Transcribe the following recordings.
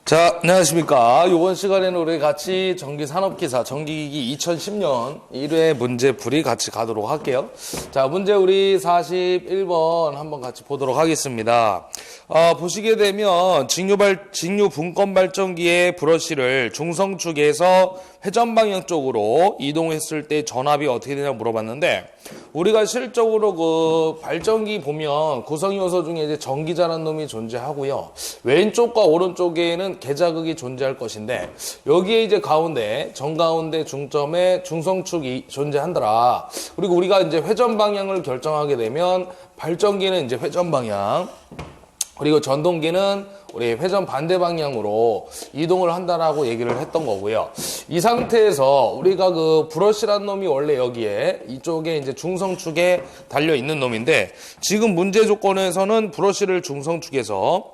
자, 안녕하십니까. 이번 시간에는 우리 같이 전기산업기사, 전기기기 2010년 1회 문제풀이 같이 가도록 할게요. 자, 문제 우리 41번 한번 같이 보도록 하겠습니다. 보시게 되면 직류 분권 발전기의 브러쉬를 중성축에서 회전 방향 쪽으로 이동했을 때 전압이 어떻게 되냐 물어봤는데, 우리가 실적으로 그 발전기 보면 구성 요소 중에 이제 전기자라는 놈이 존재하고요. 왼쪽과 오른쪽에는 계자극이 존재할 것인데, 여기에 이제 가운데, 정가운데 중점에 중성축이 존재한다라. 그리고 우리가 이제 회전 방향을 결정하게 되면 발전기는 이제 회전 방향, 그리고 전동기는 우리 회전 반대 방향으로 이동을 한다라고 얘기를 했던 거고요. 이 상태에서 우리가 그 브러쉬란 놈이 원래 여기에 이쪽에 이제 중성축에 달려 있는 놈인데, 지금 문제 조건에서는 브러쉬를 중성축에서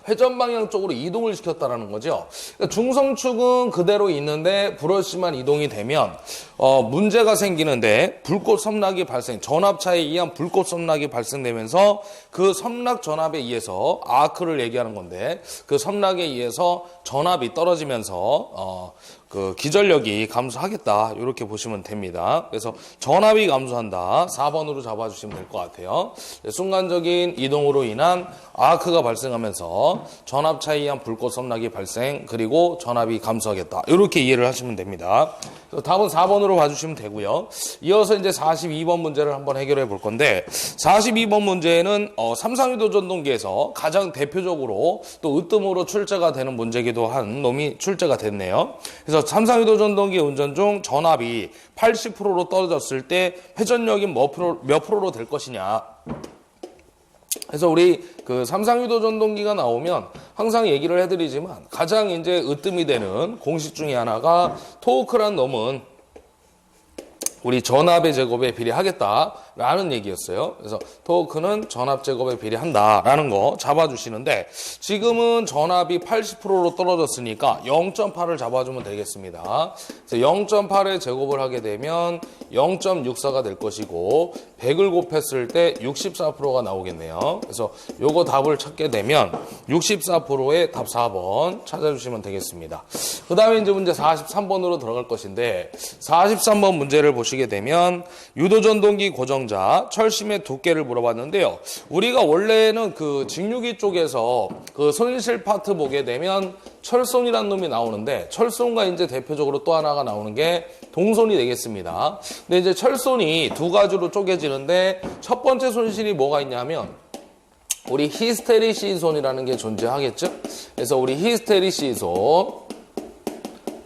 회전 방향 쪽으로 이동을 시켰다라는 거죠. 그러니까 중성축은 그대로 있는데 브러쉬만 이동이 되면 문제가 생기는데, 불꽃 섬락이 발생, 전압차에 의한 불꽃 섬락이 발생되면서 그 섬락 전압에 의해서 아크를 얘기하는 건데, 그 섬락에 의해서 전압이 떨어지면서 그 기전력이 감소하겠다, 이렇게 보시면 됩니다. 그래서 전압이 감소한다, 4번으로 잡아주시면 될 것 같아요. 순간적인 이동으로 인한 아크가 발생하면서 전압차에 의한 불꽃 섬락이 발생, 그리고 전압이 감소하겠다, 이렇게 이해를 하시면 됩니다. 답은 4번으로 봐주시면 되고요. 이어서 이제 42번 문제를 한번 해결해 볼 건데, 42번 문제는 삼상유도 전동기에서 가장 대표적으로 또 으뜸으로 출제가 되는 문제기도 한 놈이 출제가 됐네요. 그래서 삼상유도 전동기 운전 중 전압이 80%로 떨어졌을 때 회전력이 몇 프로로 될 것이냐. 그래서 우리 그 삼상유도 전동기가 나오면 항상 얘기를 해드리지만, 가장 이제 으뜸이 되는 공식 중에 하나가 토크란 놈은 우리 전압의 제곱에 비례하겠다라는 얘기였어요. 그래서 토크는 전압 제곱에 비례한다라는 거 잡아주시는데, 지금은 전압이 80%로 떨어졌으니까 0.8을 잡아주면 되겠습니다. 그래서 0.8의 제곱을 하게 되면 0.64가 될 것이고, 100을 곱했을 때 64%가 나오겠네요. 그래서 요거 답을 찾게 되면 64%의 답 4번 찾아주시면 되겠습니다. 그 다음에 이제 문제 43번으로 들어갈 것인데, 43번 문제를 보시게 되면 유도전동기 고정자 철심의 두께를 물어봤는데요. 우리가 원래는 그 직류기 쪽에서 그 손실 파트 보게 되면 철손이라는 놈이 나오는데, 철손과 이제 대표적으로 또 하나가 나오는 게 동손이 되겠습니다. 근데 이제 철손이 두 가지로 쪼개지는데, 첫 번째 손실이 뭐가 있냐면 우리 히스테리시손이라는 게 존재하겠죠. 그래서 우리 히스테리시손,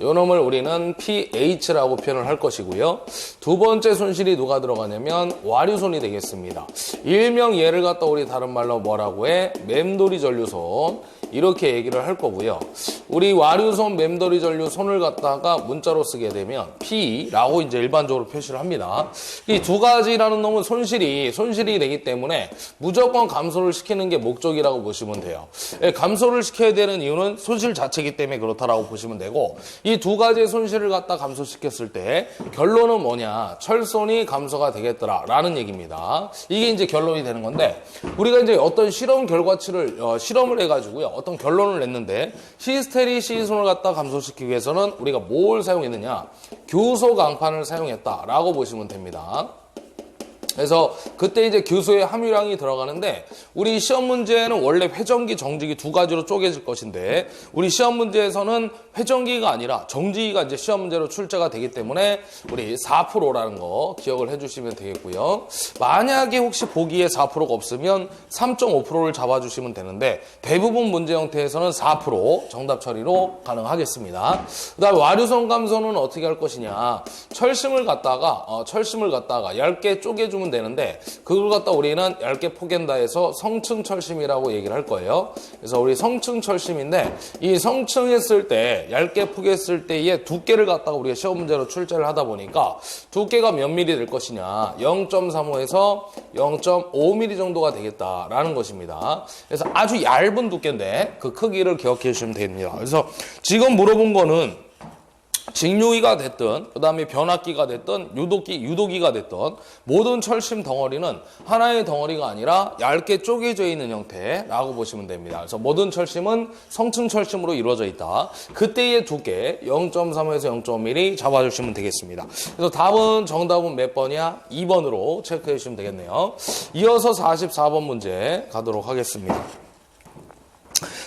요 놈을 우리는 PH라고 표현을 할 것이고요. 두 번째 손실이 누가 들어가냐면 와류손이 되겠습니다. 일명 얘를 갖다 우리 다른 말로 뭐라고 해? 맴돌이 전류손, 이렇게 얘기를 할 거고요. 우리 와류손, 맴돌이 전류손을 갖다가 문자로 쓰게 되면 P라고 이제 일반적으로 표시를 합니다. 이 두 가지라는 놈은 손실이 되기 때문에 무조건 감소를 시키는 게 목적이라고 보시면 돼요. 감소를 시켜야 되는 이유는 손실 자체이기 때문에 그렇다라고 보시면 되고, 이 두 가지의 손실을 갖다 감소시켰을 때 결론은 뭐냐? 철손이 감소가 되겠더라라는 얘기입니다. 이게 이제 결론이 되는 건데, 우리가 이제 어떤 실험 결과치를 실험을 해가지고요, 어떤 결론을 냈는데, 히스테리시손을 갖다 감소시키기 위해서는 우리가 뭘 사용했느냐? 규소 강판을 사용했다라고 보시면 됩니다. 그래서 그때 이제 규소의 함유량이 들어가는데, 우리 시험 문제는 원래 회전기, 정지기 두 가지로 쪼개질 것인데, 우리 시험 문제에서는 회전기가 아니라 정지기가 이제 시험 문제로 출제가 되기 때문에 우리 4%라는 거 기억을 해주시면 되겠고요. 만약에 혹시 보기에 4%가 없으면 3.5%를 잡아주시면 되는데, 대부분 문제 형태에서는 4% 정답 처리로 가능하겠습니다. 그 다음에 와류손 감소는 어떻게 할 것이냐? 철심을 갖다가 얇게 쪼개주면 되는데, 그걸 갖다 우리는 얇게 포갠다 해서 성층철심이라고 얘기를 할 거예요. 그래서 우리 성층철심인데, 이 성층했을 때, 얇게 포개했을 때의 두께를 갖다가 우리가 시험 문제로 출제를 하다 보니까 두께가 몇 미리 될 것이냐? 0.35에서 0.5mm 정도가 되겠다라는 것입니다. 그래서 아주 얇은 두께인데 그 크기를 기억해 주시면 됩니다. 그래서 지금 물어본 거는 직류기가 됐든 그다음에 변압기가 됐든 유도기가 됐든 모든 철심 덩어리는 하나의 덩어리가 아니라 얇게 쪼개져 있는 형태라고 보시면 됩니다. 그래서 모든 철심은 성층 철심으로 이루어져 있다. 그때의 두께 0.3에서 0.1mm 잡아주시면 되겠습니다. 그래서 정답은 몇 번이야? 2번으로 체크해 주시면 되겠네요. 이어서 44번 문제 가도록 하겠습니다.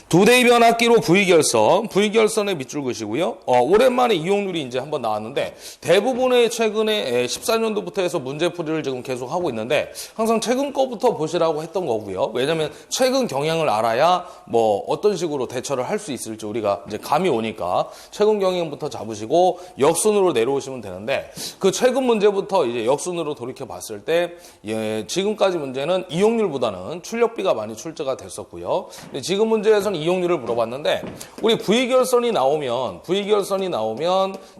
두대의 변압기로 V결선의 밑줄 그시고요. 오랜만에 이용률이 이제 한번 나왔는데 대부분의 최근에 14년도부터 해서 문제풀이를 지금 계속 하고 있는데 항상 최근 거부터 보시라고 했던 거고요. 왜냐면 최근 경향을 알아야 뭐 어떤 식으로 대처를 할 수 있을지 우리가 이제 감이 오니까 최근 경향부터 잡으시고 역순으로 내려오시면 되는데 그 최근 문제부터 이제 역순으로 돌이켜 봤을 때 지금까지 문제는 이용률보다는 출력비가 많이 출제가 됐었고요. 근데 지금 문제에서는 이용률을 물어봤는데 우리 V결선이 나오면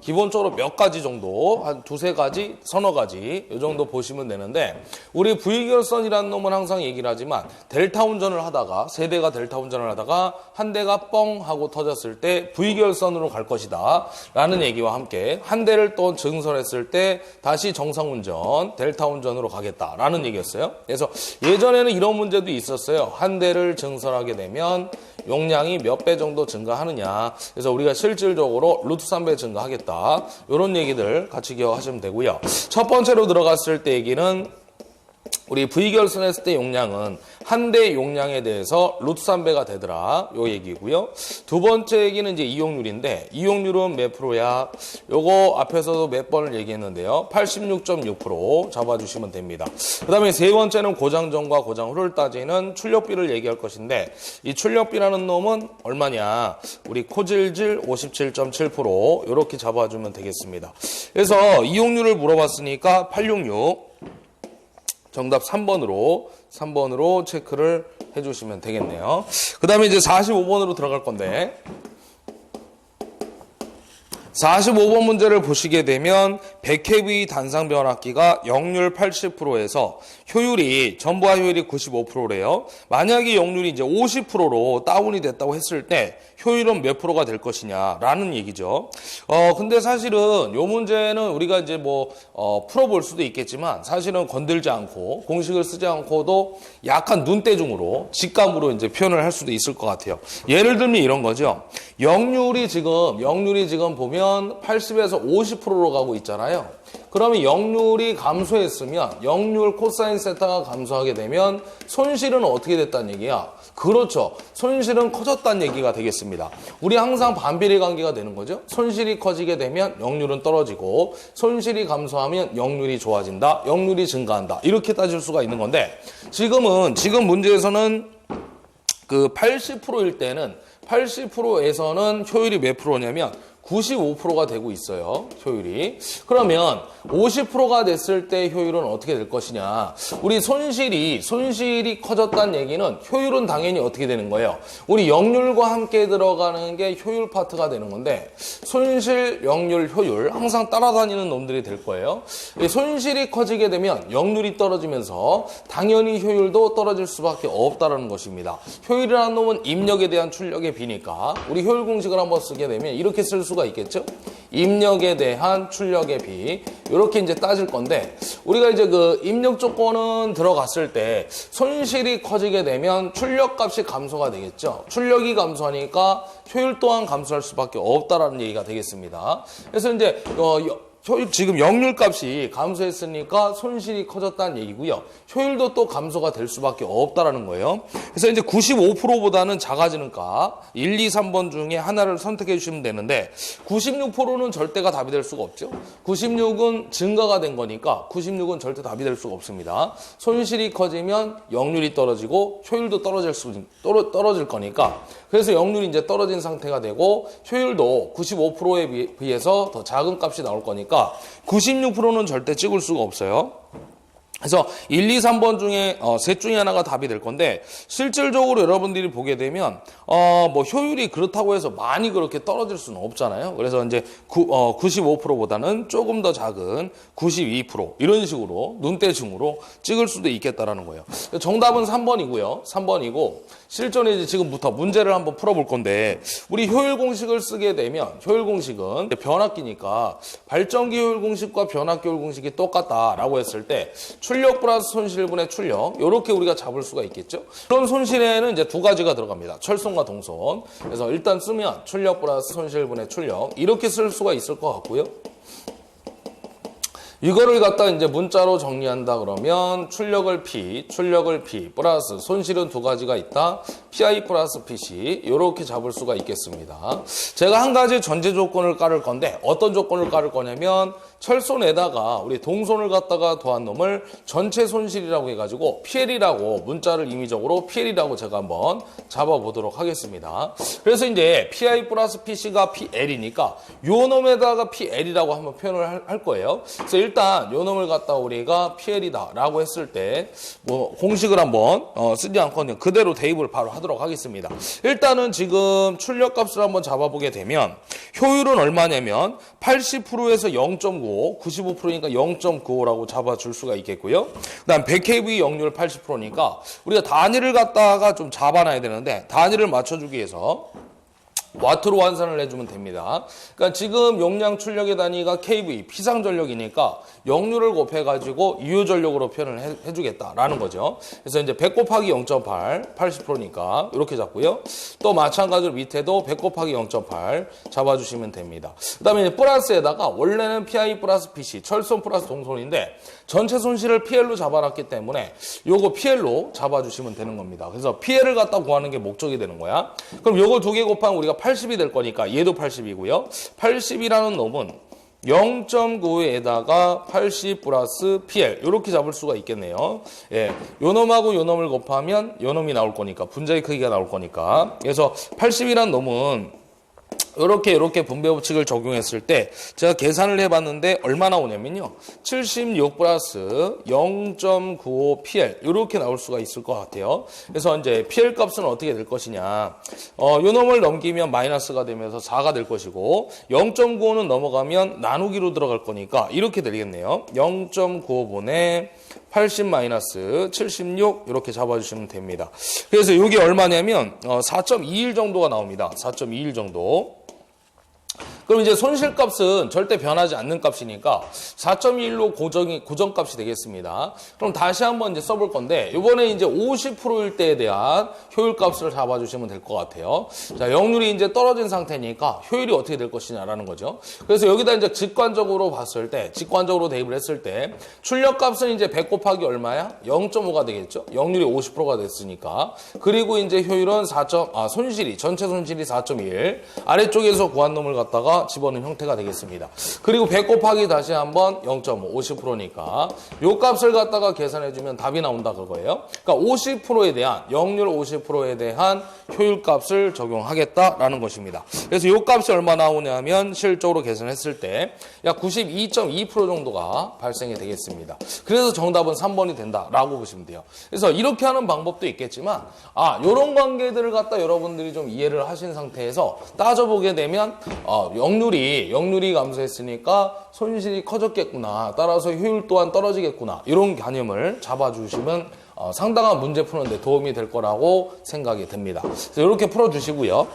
기본적으로 몇 가지 정도 한 두세 가지, 서너 가지 이 정도 보시면 되는데 우리 V결선이라는 놈은 항상 얘기를 하지만 델타 운전을 하다가 세 대가 델타 운전을 하다가 한 대가 뻥 하고 터졌을 때 V결선으로 갈 것이다 라는 얘기와 함께 한 대를 또 증설했을 때 다시 정상 운전, 델타 운전으로 가겠다라는 얘기였어요. 그래서 예전에는 이런 문제도 있었어요. 한 대를 증설하게 되면 용량이 몇 배 정도 증가하느냐. 그래서 우리가 실질적으로 루트 3배 증가하겠다. 이런 얘기들 같이 기억하시면 되고요. 첫 번째로 들어갔을 때 얘기는 우리 V결선했을 때 용량은 한 대 용량에 대해서 루트 3배가 되더라. 요 얘기고요. 두 번째 얘기는 이제 이용률인데 이용률은 몇 프로야? 요거 앞에서도 몇 번을 얘기했는데요. 86.6% 잡아주시면 됩니다. 그 다음에 세 번째는 고장 전과 고장 후를 따지는 출력비를 얘기할 것인데 이 출력비라는 놈은 얼마냐? 우리 코질질 57.7% 이렇게 잡아주면 되겠습니다. 그래서 이용률을 물어봤으니까 866 정답 3번으로 체크를 해주시면 되겠네요. 그 다음에 이제 45번으로 들어갈 건데 45번 문제를 보시게 되면 100kV 단상 변압기가 역률 80%에서 효율이 전부하 효율이 95%래요. 만약에 역률이 이제 50%로 다운이 됐다고 했을 때 효율은 몇 프로가 될 것이냐라는 얘기죠. 근데 사실은 요 문제는 우리가 이제 풀어볼 수도 있겠지만 사실은 건들지 않고 공식을 쓰지 않고도 약간 눈대중으로 직감으로 이제 표현을 할 수도 있을 것 같아요. 예를 들면 이런 거죠. 역률이 지금 보면 80에서 50%로 가고 있잖아요. 그러면 역률이 감소했으면 역률 코사인 세타가 감소하게 되면 손실은 어떻게 됐다는 얘기야? 그렇죠. 손실은 커졌다는 얘기가 되겠습니다. 우리 항상 반비례 관계가 되는 거죠. 손실이 커지게 되면 역률은 떨어지고 손실이 감소하면 역률이 좋아진다. 역률이 증가한다. 이렇게 따질 수가 있는 건데 지금 문제에서는 그 80%일 때는 80%에서는 효율이 몇 프로냐면 95%가 되고 있어요. 효율이. 그러면 50%가 됐을 때 효율은 어떻게 될 것이냐. 우리 손실이 커졌다는 얘기는 효율은 당연히 어떻게 되는 거예요. 우리 역률과 함께 들어가는 게 효율 파트가 되는 건데 손실, 역률, 효율 항상 따라다니는 놈들이 될 거예요. 손실이 커지게 되면 역률이 떨어지면서 당연히 효율도 떨어질 수밖에 없다는 것입니다. 효율이라는 놈은 입력에 대한 출력의 비니까 우리 효율 공식을 한번 쓰게 되면 이렇게 쓸 수가 있겠죠? 입력에 대한 출력의 비 이렇게 이제 따질 건데 우리가 이제 그 입력 조건은 들어갔을 때 손실이 커지게 되면 출력 값이 감소가 되겠죠. 출력이 감소하니까 효율 또한 감소할 수밖에 없다라는 얘기가 되겠습니다. 그래서 이제 지금 역률 값이 감소했으니까 손실이 커졌다는 얘기고요. 효율도 또 감소가 될 수밖에 없다라는 거예요. 그래서 이제 95%보다는 작아지는 값 1, 2, 3번 중에 하나를 선택해 주시면 되는데 96%는 절대가 답이 될 수가 없죠. 96은 증가가 된 거니까 96은 절대 답이 될 수가 없습니다. 손실이 커지면 역률이 떨어지고 효율도 떨어질 거니까 그래서 역률이 이제 떨어진 상태가 되고 효율도 95%에 비해서 더 작은 값이 나올 거니까 96%는 절대 찍을 수가 없어요. 그래서 1, 2, 3번 중에 셋 중에 하나가 답이 될 건데 실질적으로 여러분들이 보게 되면 뭐 효율이 그렇다고 해서 많이 그렇게 떨어질 수는 없잖아요. 그래서 이제 95%보다는 조금 더 작은 92% 이런 식으로 눈대중으로 찍을 수도 있겠다라는 거예요. 정답은 3번이고요. 3번이고 실전에 이제 지금부터 문제를 한번 풀어볼 건데 우리 효율 공식을 쓰게 되면 효율 공식은 변압기니까 발전기 효율 공식과 변압기 효율 공식이 똑같다라고 했을 때 출력 플러스 손실분의 출력 이렇게 우리가 잡을 수가 있겠죠. 그런 손실에는 이제 두 가지가 들어갑니다. 철손과 동손. 그래서 일단 쓰면 출력 플러스 손실분의 출력 이렇게 쓸 수가 있을 것 같고요. 이거를 갖다 이제 문자로 정리한다 그러면 출력을 P 플러스 손실은 두 가지가 있다. PI 플러스 PC 이렇게 잡을 수가 있겠습니다. 제가 한 가지 전제 조건을 깔을 건데 어떤 조건을 깔을 거냐면 철손에다가 우리 동손을 갖다가 더한 놈을 전체 손실이라고 해가지고 PL이라고 문자를 임의적으로 PL이라고 제가 한번 잡아보도록 하겠습니다. 그래서 이제 PI 플러스 PC가 PL이니까 요 놈에다가 PL이라고 한번 표현을 할 거예요. 그래서 일단 요 놈을 갖다 우리가 PL이다 라고 했을 때 뭐 공식을 한번 쓰지 않고 그대로 대입을 바로 하도록 하겠습니다. 일단은 지금 출력값을 한번 잡아보게 되면 효율은 얼마냐면 80%에서 0.95, 95%니까 0.95라고 잡아줄 수가 있겠고요. 그 다음 100kV 역률 80%니까 우리가 단위를 갖다가 좀 잡아놔야 되는데 단위를 맞춰주기 위해서 와트로 환산을 해주면 됩니다. 그러니까 지금 용량 출력의 단위가 kV, 피상전력이니까 역률을 곱해가지고 유효전력으로 표현을 해주겠다라는 거죠. 그래서 이제 100 곱하기 0.8, 80%니까 이렇게 잡고요. 또 마찬가지로 밑에도 100 곱하기 0.8 잡아주시면 됩니다. 그 다음에 플러스에다가 원래는 PI 플러스 PC, 철손 플러스 동손인데 전체 손실을 PL로 잡아놨기 때문에 요거 PL로 잡아주시면 되는 겁니다. 그래서 PL을 갖다 구하는 게 목적이 되는 거야. 그럼 요거 두 개 곱하면 우리가 80이 될 거니까 얘도 80이고요. 80이라는 놈은 0.9에다가 80 플러스 PL 이렇게 잡을 수가 있겠네요. 예, 요 놈하고 요 놈을 곱하면 요 놈이 나올 거니까 분자의 크기가 나올 거니까 그래서 80이라는 놈은 이렇게 분배 법칙을 적용했을 때 제가 계산을 해봤는데 얼마 나오냐면요. 76 플러스 0.95 PL 이렇게 나올 수가 있을 것 같아요. 그래서 이제 PL 값은 어떻게 될 것이냐. 요 놈을 넘기면 마이너스가 되면서 4가 될 것이고 0.95는 넘어가면 나누기로 들어갈 거니까 이렇게 되겠네요. 0.95분의 80 마이너스 76 이렇게 잡아주시면 됩니다. 그래서 이게 얼마냐면 4.21 정도가 나옵니다. 4.21 정도. 그럼 이제 손실값은 절대 변하지 않는 값이니까 4.1로 고정값이 되겠습니다. 그럼 다시 한번 이제 써볼 건데 이번에 이제 50%일 때에 대한 효율값을 잡아주시면 될 것 같아요. 자, 역률이 이제 떨어진 상태니까 효율이 어떻게 될 것이냐라는 거죠. 그래서 여기다 이제 직관적으로 봤을 때, 직관적으로 대입을 했을 때 출력값은 이제 100 곱하기 얼마야? 0.5가 되겠죠. 역률이 50%가 됐으니까. 그리고 이제 효율은 손실이 전체 손실이 4.1 아래쪽에서 구한 놈을 갖다가 집어넣은 형태가 되겠습니다. 그리고 100 곱하기 다시 한번 0.5, 50%니까 요 값을 갖다가 계산해주면 답이 나온다 그거예요. 그러니까 50%에 대한 역률 50%에 대한 효율값을 적용하겠다라는 것입니다. 그래서 요 값이 얼마 나오냐면 실적으로 계산했을 때 약 92.2% 정도가 발생이 되겠습니다. 그래서 정답은 3번이 된다라고 보시면 돼요. 그래서 이렇게 하는 방법도 있겠지만 요런 관계들을 갖다 여러분들이 좀 이해를 하신 상태에서 따져보게 되면 역률이 감소했으니까 손실이 커졌겠구나. 따라서 효율 또한 떨어지겠구나. 이런 개념을 잡아주시면 상당한 문제 푸는데 도움이 될 거라고 생각이 듭니다. 그래서 이렇게 풀어주시고요.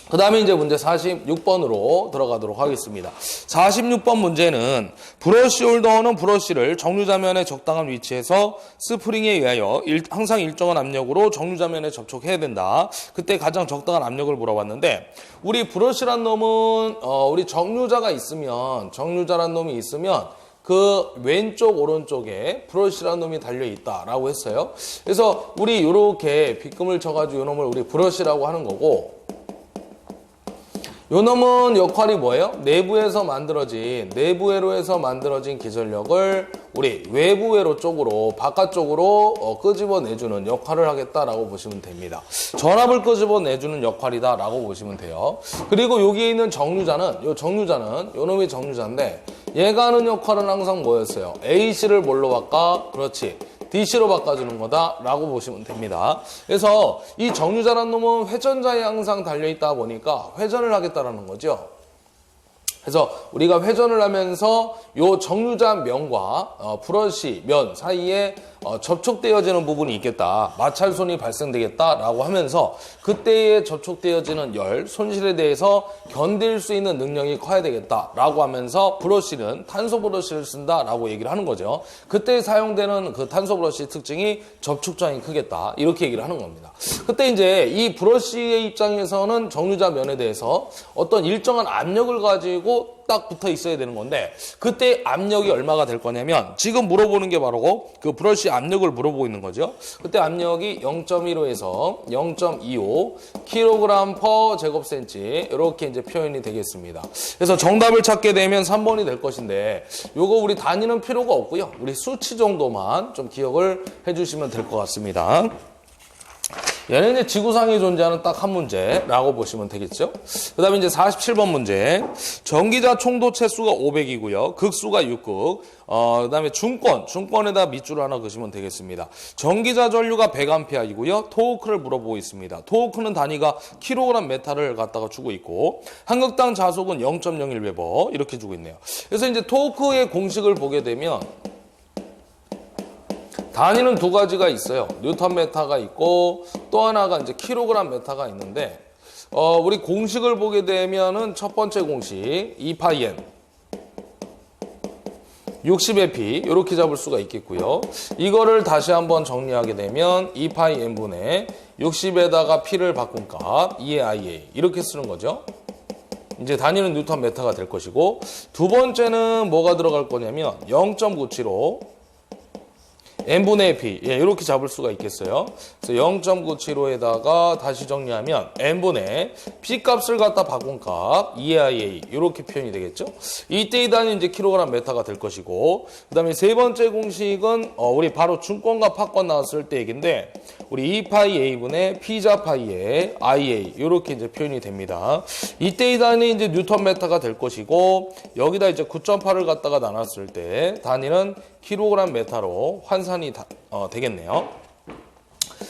그 다음에 이제 문제 46번으로 들어가도록 하겠습니다. 46번 문제는 브러쉬 홀더는 브러쉬를 정류자면에 적당한 위치에서 스프링에 의하여 항상 일정한 압력으로 정류자면에 접촉해야 된다. 그때 가장 적당한 압력을 물어봤는데 우리 브러쉬란 놈은 우리 정류자란 놈이 있으면 그 왼쪽 오른쪽에 브러쉬라는 놈이 달려 있다라고 했어요. 그래서 우리 이렇게 빗금을 쳐가지고 이 놈을 우리 브러쉬라고 하는 거고 요 놈은 역할이 뭐예요? 내부회로에서 만들어진 기전력을 우리 외부회로 쪽으로, 바깥쪽으로 끄집어내주는 역할을 하겠다라고 보시면 됩니다. 전압을 끄집어내주는 역할이다라고 보시면 돼요. 그리고 여기에 있는 정류자는, 요 놈이 정류자인데, 얘가 하는 역할은 항상 뭐였어요? AC를 뭘로 바꿔? 그렇지. DC로 바꿔주는 거다라고 보시면 됩니다. 그래서 이 정류자라는 놈은 회전자에 항상 달려있다 보니까 회전을 하겠다라는 거죠. 그래서 우리가 회전을 하면서 요 정류자 면과 브러쉬 면 사이에 접촉되어지는 부분이 있겠다. 마찰손이 발생되겠다라고 하면서 그때에 접촉되어지는 열, 손실에 대해서 견딜 수 있는 능력이 커야 되겠다라고 하면서 브러쉬는 탄소 브러쉬를 쓴다라고 얘기를 하는 거죠. 그때 사용되는 그 탄소 브러쉬 특징이 접촉장이 크겠다. 이렇게 얘기를 하는 겁니다. 그때 이제 이 브러쉬의 입장에서는 정류자 면에 대해서 어떤 일정한 압력을 가지고 딱 붙어 있어야 되는 건데 그때 압력이 얼마가 될 거냐면 지금 물어보는 게 바로 그 브러쉬 압력을 물어보고 있는 거죠. 그때 압력이 0.15에서 0.25 kg per 제곱센치 이렇게 이제 표현이 되겠습니다. 그래서 정답을 찾게 되면 3번이 될 것인데 요거 우리 단위는 필요가 없고요. 우리 수치 정도만 좀 기억을 해주시면 될 것 같습니다. 얘는 이제 지구상에 존재하는 딱 한 문제라고 보시면 되겠죠. 그 다음에 이제 47번 문제. 전기자 총도 채수가 500이고요. 극수가 6극. 그 다음에 중권에다 밑줄을 하나 그시면 되겠습니다. 전기자 전류가 100A이고요. 토크를 물어보고 있습니다. 토크는 단위가 킬로그램 메타를 갖다가 주고 있고, 한극당 자속은 0.01웨버 이렇게 주고 있네요. 그래서 이제 토크의 공식을 보게 되면, 단위는 두 가지가 있어요. 뉴턴 메타가 있고 또 하나가 이제 킬로그램 메타가 있는데 우리 공식을 보게 되면은 첫 번째 공식 2파이 n 60의 p 이렇게 잡을 수가 있겠고요. 이거를 다시 한번 정리하게 되면 2파이 n분의 60에다가 p를 바꾼 값 2의 ia 이렇게 쓰는 거죠. 이제 단위는 뉴턴 메타가 될 것이고, 두 번째는 뭐가 들어갈 거냐면 0.975 n분의 p, 이렇게 잡을 수가 있겠어요. 그래서 0.975에다가 다시 정리하면 n분의 p 값을 갖다 바꾼 값 2의 ia 이렇게 표현이 되겠죠. 이때 이 단위 이제 킬로그램 메타가 될 것이고, 그 다음에 세 번째 공식은 우리 바로 중권과 파권 나왔을 때 얘기인데, 우리 2파이 a분의 p자 파이의 ia 이렇게 이제 표현이 됩니다. 이때 이 단위 이제 뉴턴 메타가 될 것이고, 여기다 이제 9.8을 갖다가 나눴을 때 단위는 킬로그램 메타로 환산이 되겠네요.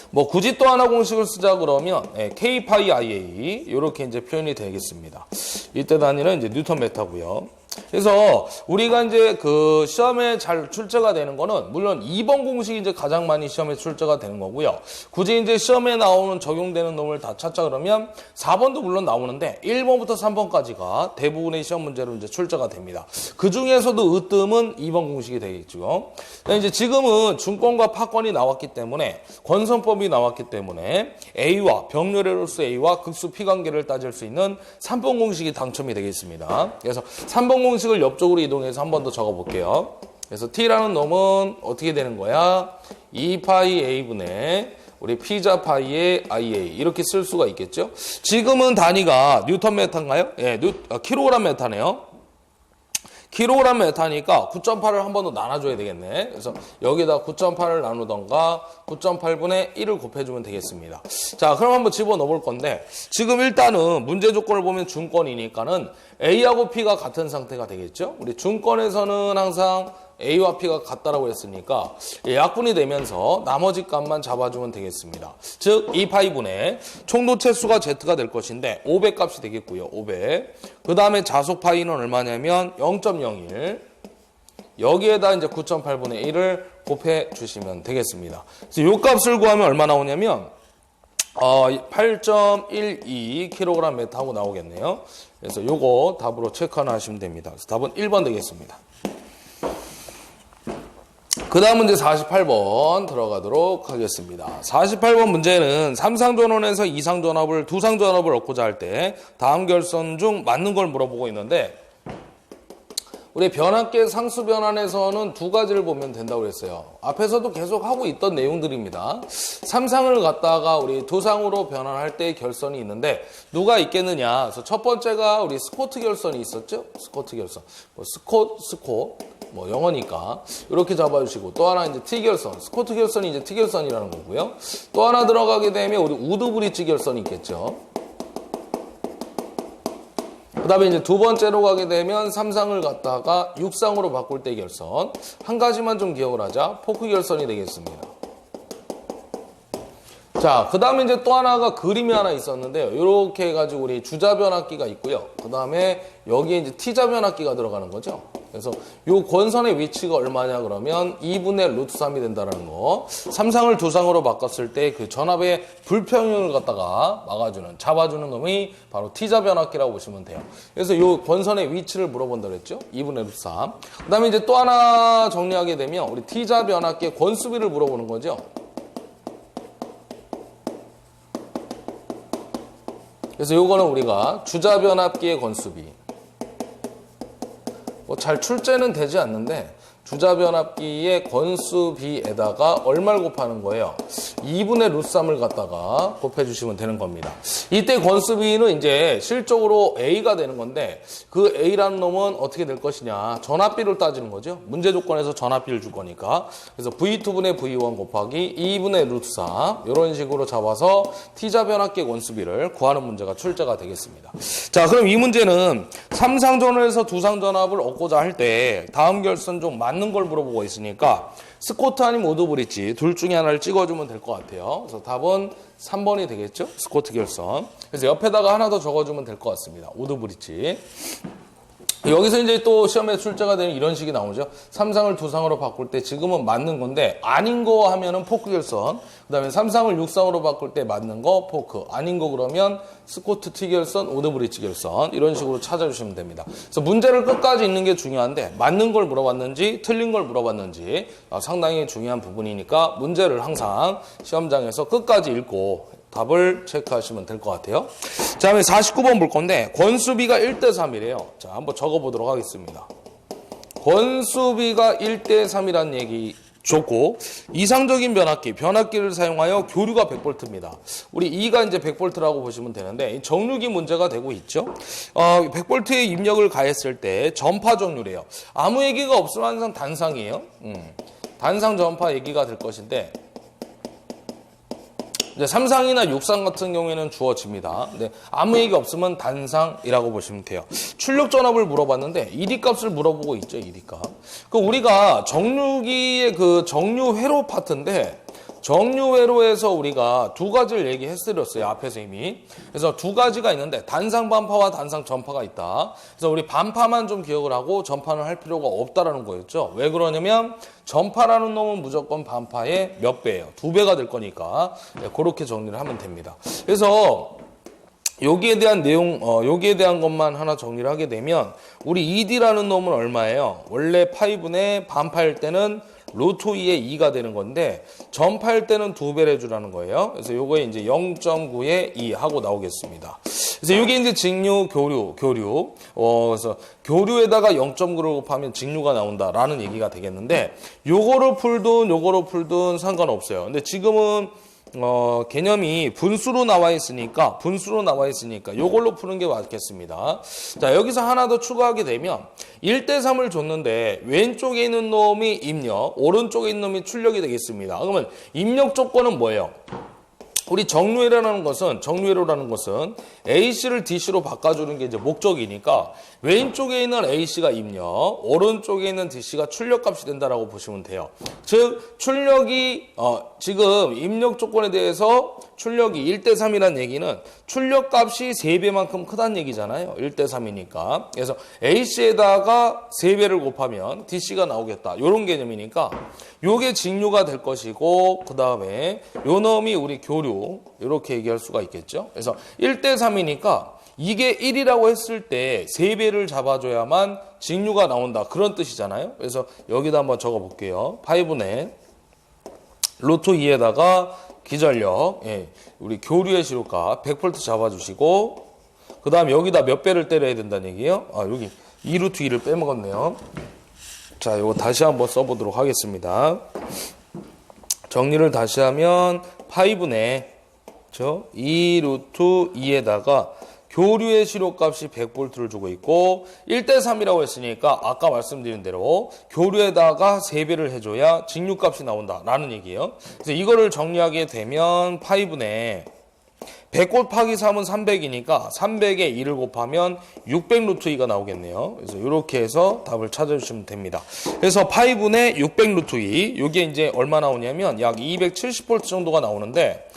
뭐 굳이 또 하나 공식을 쓰자 그러면 K 파이 IA 이렇게 이제 표현이 되겠습니다. 이때 단위는 이제 뉴턴 메타고요. 그래서 우리가 이제 그 시험에 잘 출제가 되는 거는 물론 2번 공식이 이제 가장 많이 시험에 출제가 되는 거고요. 굳이 이제 시험에 나오는 적용되는 놈을 다 찾자 그러면 4번도 물론 나오는데 1번부터 3번까지가 대부분의 시험 문제로 이제 출제가 됩니다. 그 중에서도 으뜸은 2번 공식이 되겠죠. 이제 지금은 중권과 파권이 나왔기 때문에 권선법이 나왔기 때문에 A와 병렬의로서 A와 극수 P 관계를 따질 수 있는 3번 공식이 당첨이 되겠습니다. 그래서 3번 공식을 옆쪽으로 이동해서 한 번 더 적어볼게요. 그래서 T라는 놈은 어떻게 되는 거야? 2파이 A분의 우리 P자 파이의 IA 이렇게 쓸 수가 있겠죠? 지금은 단위가 뉴턴 메타인가요? 예, 킬로그램 메타네요. 킬로그램 메타니까 9.8을 한 번 더 나눠줘야 되겠네. 그래서 여기다 9.8을 나누던가 9.8분의 1을 곱해주면 되겠습니다. 자, 그럼 한번 집어넣어 볼 건데, 지금 일단은 문제 조건을 보면 중권이니까는 A하고 P가 같은 상태가 되겠죠? 우리 중권에서는 항상 A와 P가 같다라고 했으니까 약분이 되면서 나머지 값만 잡아주면 되겠습니다. 즉 2파이분의 총도 채수가 Z가 될 것인데 500 값이 되겠고요. 500. 그 다음에 자속 파이는 얼마냐면 0.01. 여기에다 이제 9.8분의 1을 곱해 주시면 되겠습니다. 그래서 이 값을 구하면 얼마 나오냐면 8.12kg 메타 하고 나오겠네요. 그래서 요거 답으로 체크 하나 하시면 됩니다. 그래서 답은 1번 되겠습니다. 그 다음 문제 48번 들어가도록 하겠습니다. 48번 문제는 3상전원에서 2상전압을 2상전압을 얻고자 할 때 다음 결선 중 맞는 걸 물어보고 있는데, 우리 변압계 상수 변환에서는 두 가지를 보면 된다고 그랬어요. 앞에서도 계속 하고 있던 내용들입니다. 삼상을 갖다가 우리 두상으로 변환할 때의 결선이 있는데 누가 있겠느냐. 그래서 첫 번째가 우리 스코트 결선이 있었죠. 스코트 결선. 뭐 영어니까 이렇게 잡아주시고, 또 하나 이제 T결선, 스코트 결선이 이제 T결선이라는 거고요. 또 하나 들어가게 되면 우리 우드 브릿지 결선이 있겠죠. 그 다음에 이제 두 번째로 가게 되면 삼상을 갖다가 육상으로 바꿀 때 결선. 한 가지만 좀 기억을 하자. 포크 결선이 되겠습니다. 자, 그 다음에 이제 또 하나가 그림이 하나 있었는데요. 이렇게 해가지고 우리 주자 변압기가 있고요. 그 다음에 여기에 이제 T자 변압기가 들어가는 거죠. 그래서 요 권선의 위치가 얼마냐 그러면 2분의 루트 3이 된다는 거. 삼상을 두상으로 바꿨을 때 그 전압의 불평형을 갖다가 막아주는, 잡아주는 놈이 바로 T자 변압기라고 보시면 돼요. 그래서 요 권선의 위치를 물어본다 그랬죠. 2분의 루트 3. 그 다음에 이제 또 하나 정리하게 되면 우리 T자 변압기의 권수비를 물어보는 거죠. 그래서 요거는 우리가 주자 변압기의 권수비. 뭐 잘 출제는 되지 않는데 주자 변압기의 권수비에다가 얼마를 곱하는 거예요? 2분의 루트 3을 갖다가 곱해주시면 되는 겁니다. 이때 권수비는 이제 실적으로 A가 되는 건데 그 A라는 놈은 어떻게 될 것이냐? 전압비를 따지는 거죠. 문제 조건에서 전압비를 줄 거니까. 그래서 V2분의 V1 곱하기 2분의 루트 3 이런 식으로 잡아서 T자 변압기의 권수비를 구하는 문제가 출제가 되겠습니다. 자, 그럼 이 문제는 삼상전압에서 두상전압을 얻고자 할 때 다음 결선 좀 맞는 걸 물어보고 있으니까 스코트 아니면 우드 브릿지 둘 중에 하나를 찍어주면 될 것 같아요. 그래서 답은 3번이 되겠죠? 스코트 결선. 그래서 옆에다가 하나 더 적어주면 될 것 같습니다. 우드 브릿지. 여기서 이제 또 시험에 출제가 되는 이런 식이 나오죠. 삼상을 두상으로 바꿀 때 지금은 맞는 건데 아닌 거 하면은 포크 결선. 그다음에 삼상을 육상으로 바꿀 때 맞는 거 포크. 아닌 거 그러면 스코트 T 결선, 우드 브릿지 결선. 이런 식으로 찾아주시면 됩니다. 그래서 문제를 끝까지 읽는 게 중요한데 맞는 걸 물어봤는지 틀린 걸 물어봤는지 상당히 중요한 부분이니까 문제를 항상 시험장에서 끝까지 읽고 답을 체크하시면 될 것 같아요. 자, 다음에 49번 볼 건데 권수비가 1대3이래요. 자, 한번 적어보도록 하겠습니다. 권수비가 1대3이라는 얘기 좋고 이상적인 변압기를 사용하여 교류가 100V입니다. 우리 E가 이제 100V라고 보시면 되는데 정류기 문제가 되고 있죠. 100V의 입력을 가했을 때 전파 정류래요. 아무 얘기가 없으면 항상 단상이에요. 단상 전파 얘기가 될 것인데 이제 삼상이나 육상 같은 경우에는 주어집니다. 근데 아무 얘기 없으면 단상이라고 보시면 돼요. 출력 전압을 물어봤는데 ED 값을 물어보고 있죠, ED 값. 그 우리가 정류기의 그 정류회로 파트인데 정류회로에서 우리가 두 가지를 얘기해드렸어요. 앞에서 이미. 그래서 두 가지가 있는데 단상 반파와 단상 전파가 있다. 그래서 우리 반파만 좀 기억을 하고 전파는 할 필요가 없다라는 거였죠. 왜 그러냐면 전파라는 놈은 무조건 반파의 몇 배예요. 2배가 될 거니까. 네, 그렇게 정리를 하면 됩니다. 그래서 여기에 대한 내용, 여기에 대한 것만 하나 정리를 하게 되면 우리 ED라는 놈은 얼마예요? 원래 파이분의 반파일 때는 루트 2의 2가 되는 건데 전파일 때는 2배를 해주라는 거예요. 그래서 요거에 이제 0.9의 2 하고 나오겠습니다. 그래서 이게 이제 직류, 교류. 그래서 교류에다가 0.9를 곱하면 직류가 나온다라는 얘기가 되겠는데 요거를 풀든 상관없어요. 근데 지금은 개념이 분수로 나와 있으니까 요걸로 푸는 게 맞겠습니다. 자, 여기서 하나 더 추가하게 되면 1대3을 줬는데 왼쪽에 있는 놈이 입력, 오른쪽에 있는 놈이 출력이 되겠습니다. 그러면 입력 조건은 뭐예요? 우리 정류회로라는 것은 AC를 DC로 바꿔주는 게 이제 목적이니까 왼쪽에 있는 AC가 입력, 오른쪽에 있는 DC가 출력값이 된다라고 보시면 돼요. 즉 출력이 지금 입력 조건에 대해서 출력이 1대3이라는 얘기는 출력값이 3배만큼 크다는 얘기잖아요. 1대3이니까. 그래서 AC에다가 3배를 곱하면 DC가 나오겠다. 이런 개념이니까 요게 직류가 될 것이고 그 다음에 요 놈이 우리 교류 이렇게 얘기할 수가 있겠죠. 그래서 1대3이니까 이게 1이라고 했을 때 3배를 잡아줘야만 직류가 나온다. 그런 뜻이잖아요. 그래서 여기다 한번 적어볼게요. 파이분의 루트 2에다가 기전력, 우리 교류의 시료값 100V 잡아주시고 그 다음 여기다 몇 배를 때려야 된다는 얘기예요? 여기 2루트 2를 빼먹었네요. 자, 이거 다시 한번 써보도록 하겠습니다. 정리를 다시 하면 파이분의 2루트 2에다가 교류의 시료값이 100V를 주고 있고 1대3이라고 했으니까 아까 말씀드린 대로 교류에다가 3배를 해줘야 직류값이 나온다라는 얘기예요. 그래서 이거를 정리하게 되면 파이분의 100 곱하기 3은 300이니까 300에 2를 곱하면 600루트 2가 나오겠네요. 그래서 이렇게 해서 답을 찾아주시면 됩니다. 그래서 파이분의 600루트 2, 이게 이제 얼마 나오냐면 약 270V 정도가 나오는데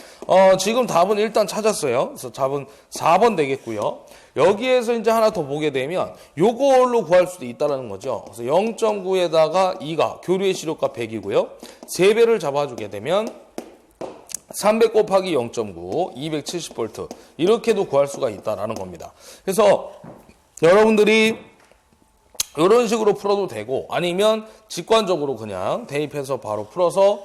지금 답은 일단 찾았어요. 그래서 답은 4번 되겠고요. 여기에서 이제 하나 더 보게 되면 요걸로 구할 수도 있다는 거죠. 그래서 0.9에다가 2가 교류의 시료값 100이고요. 3배를 잡아주게 되면 300 곱하기 0.9, 270V 이렇게도 구할 수가 있다라는 겁니다. 그래서 여러분들이 이런 식으로 풀어도 되고 아니면 직관적으로 그냥 대입해서 바로 풀어서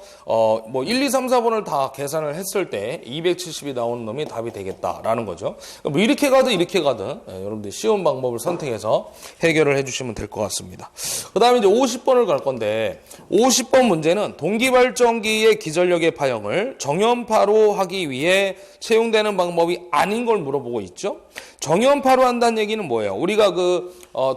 1, 2, 3, 4번을 다 계산을 했을 때 270이 나오는 놈이 답이 되겠다라는 거죠. 뭐 이렇게 가든 이렇게 가든 여러분들 쉬운 방법을 선택해서 해결을 해주시면 될 것 같습니다. 그 다음에 이제 50번을 갈 건데 50번 문제는 동기발전기의 기전력의 파형을 정연파로 하기 위해 채용되는 방법이 아닌 걸 물어보고 있죠. 정연파로 한다는 얘기는 뭐예요? 우리가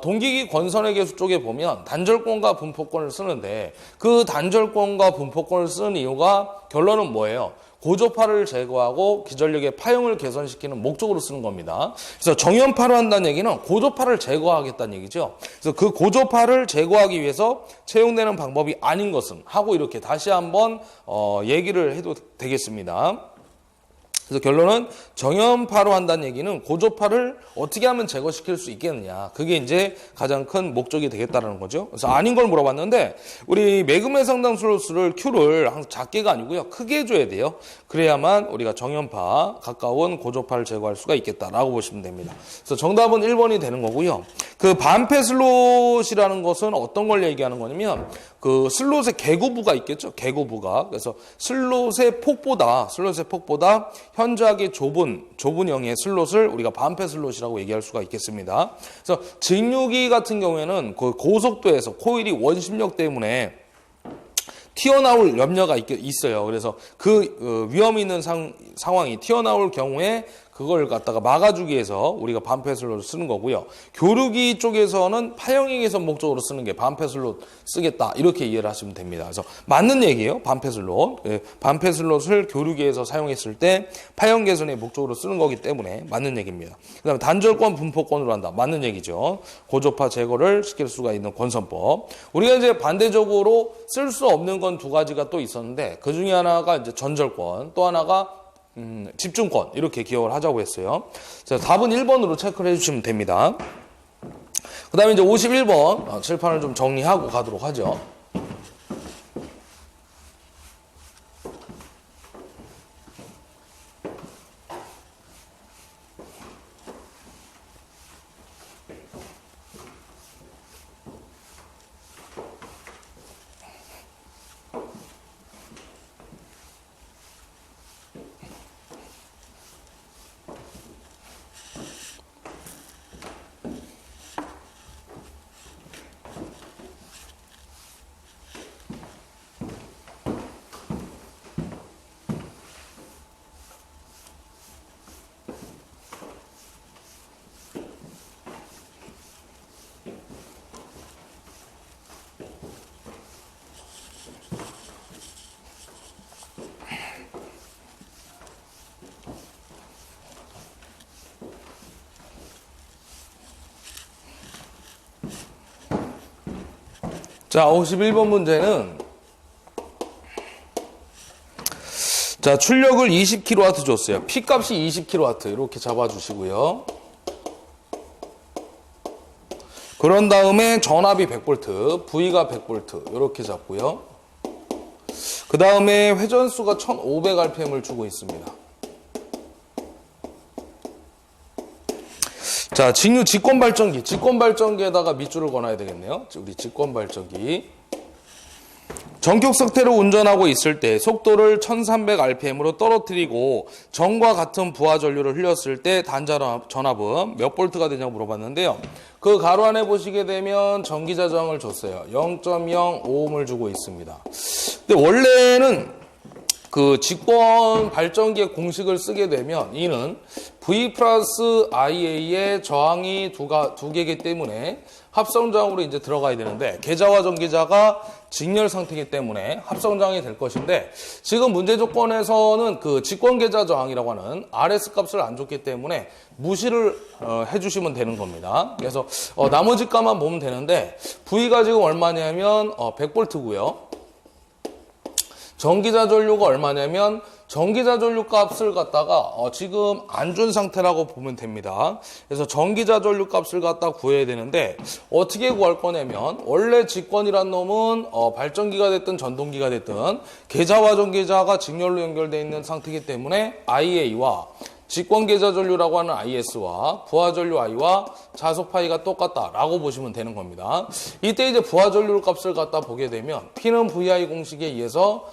동기기 권선의 계수 쪽에 보면 단절권과 분포권을 쓰는데 그 단절권과 분포권을 쓰는 이유가 결론은 뭐예요? 고조파를 제거하고 기전력의 파형을 개선시키는 목적으로 쓰는 겁니다. 그래서 정연파로 한다는 얘기는 고조파를 제거하겠다는 얘기죠. 그래서 그 고조파를 제거하기 위해서 채용되는 방법이 아닌 것은 하고 이렇게 다시 한번 얘기를 해도 되겠습니다. 그래서 결론은 정연파로 한다는 얘기는 고조파를 어떻게 하면 제거시킬 수 있겠느냐. 그게 이제 가장 큰 목적이 되겠다는 거죠. 그래서 아닌 걸 물어봤는데 우리 매금의 상당수를 Q를 항상 작게가 아니고요. 크게 해줘야 돼요. 그래야만 우리가 정연파 가까운 고조파를 제거할 수가 있겠다라고 보시면 됩니다. 그래서 정답은 1번이 되는 거고요. 그 반패 슬롯이라는 것은 어떤 걸 얘기하는 거냐면 그 슬롯의 개구부가 있겠죠. 개구부가. 그래서 슬롯의 폭보다 현저하게 좁은형의 슬롯을 우리가 반패 슬롯이라고 얘기할 수가 있겠습니다. 그래서 직류기 같은 경우에는 그 고속도에서 코일이 원심력 때문에 튀어나올 염려가 있어요. 그래서 그 위험 있는 상황이 튀어나올 경우에 그걸 갖다가 막아주기 위해서 우리가 반패 슬롯을 쓰는 거고요. 교류기 쪽에서는 파형의 개선 목적으로 쓰는 게 반패 슬롯 쓰겠다 이렇게 이해를 하시면 됩니다. 그래서 맞는 얘기예요. 반패 슬롯. 반패 슬롯을 교류기에서 사용했을 때 파형 개선의 목적으로 쓰는 거기 때문에 맞는 얘기입니다. 그 다음에 단절권 분포권으로 한다. 맞는 얘기죠. 고조파 제거를 시킬 수가 있는 권선법. 우리가 이제 반대적으로 쓸 수 없는 건 두 가지가 또 있었는데 그 중에 하나가 이제 전절권, 또 하나가 집중권 이렇게 기억을 하자고 했어요. 자, 답은 1번으로 체크를 해주시면 됩니다. 그 다음에 이제 51번 칠판을 좀 정리하고 가도록 하죠. 자, 51번 문제는 자, 출력을 20kW 줬어요. P값이 20kW 이렇게 잡아주시고요. 그런 다음에 전압이 100V, V가 100V 이렇게 잡고요. 그 다음에 회전수가 1500rpm을 주고 있습니다. 자, 직류 직권발전기에다가 밑줄을 그어놔야 되겠네요. 우리 직권발전기. 전격 상태로 운전하고 있을 때 속도를 1300rpm으로 떨어뜨리고 전과 같은 부하 전류를 흘렸을 때 단자 전압은 몇 볼트가 되냐고 물어봤는데요. 그 가로 안에 보시게 되면 전기자 저항을 줬어요. 0.05ohm을 주고 있습니다. 근데 원래는 그 직권 발전기의 공식을 쓰게 되면 이는 V 플러스 IA의 저항이 두 개이기 때문에 합성 저항으로 이제 들어가야 되는데 계자와 전기자가 직렬 상태이기 때문에 합성 저항이 될 것인데 지금 문제 조건에서는 그 직권 계자 저항이라고 하는 RS 값을 안 줬기 때문에 무시를 해주시면 되는 겁니다. 그래서 나머지 값만 보면 되는데 V가 지금 얼마냐면 100V고요. 전기자 전류가 얼마냐면 전기자 전류 값을 갖다가 지금 안 준 상태라고 보면 됩니다. 그래서 전기자 전류 값을 갖다 구해야 되는데 어떻게 구할 거냐면 원래 직권이란 놈은 발전기가 됐든 전동기가 됐든 계자와 전기자가 직렬로 연결되어 있는 상태이기 때문에 IA와 직권 계자 전류라고 하는 IS와 부하 전류 I와 자속 파이가 똑같다라고 보시면 되는 겁니다. 이때 이제 부하 전류 값을 갖다 보게 되면 P는 VI 공식에 의해서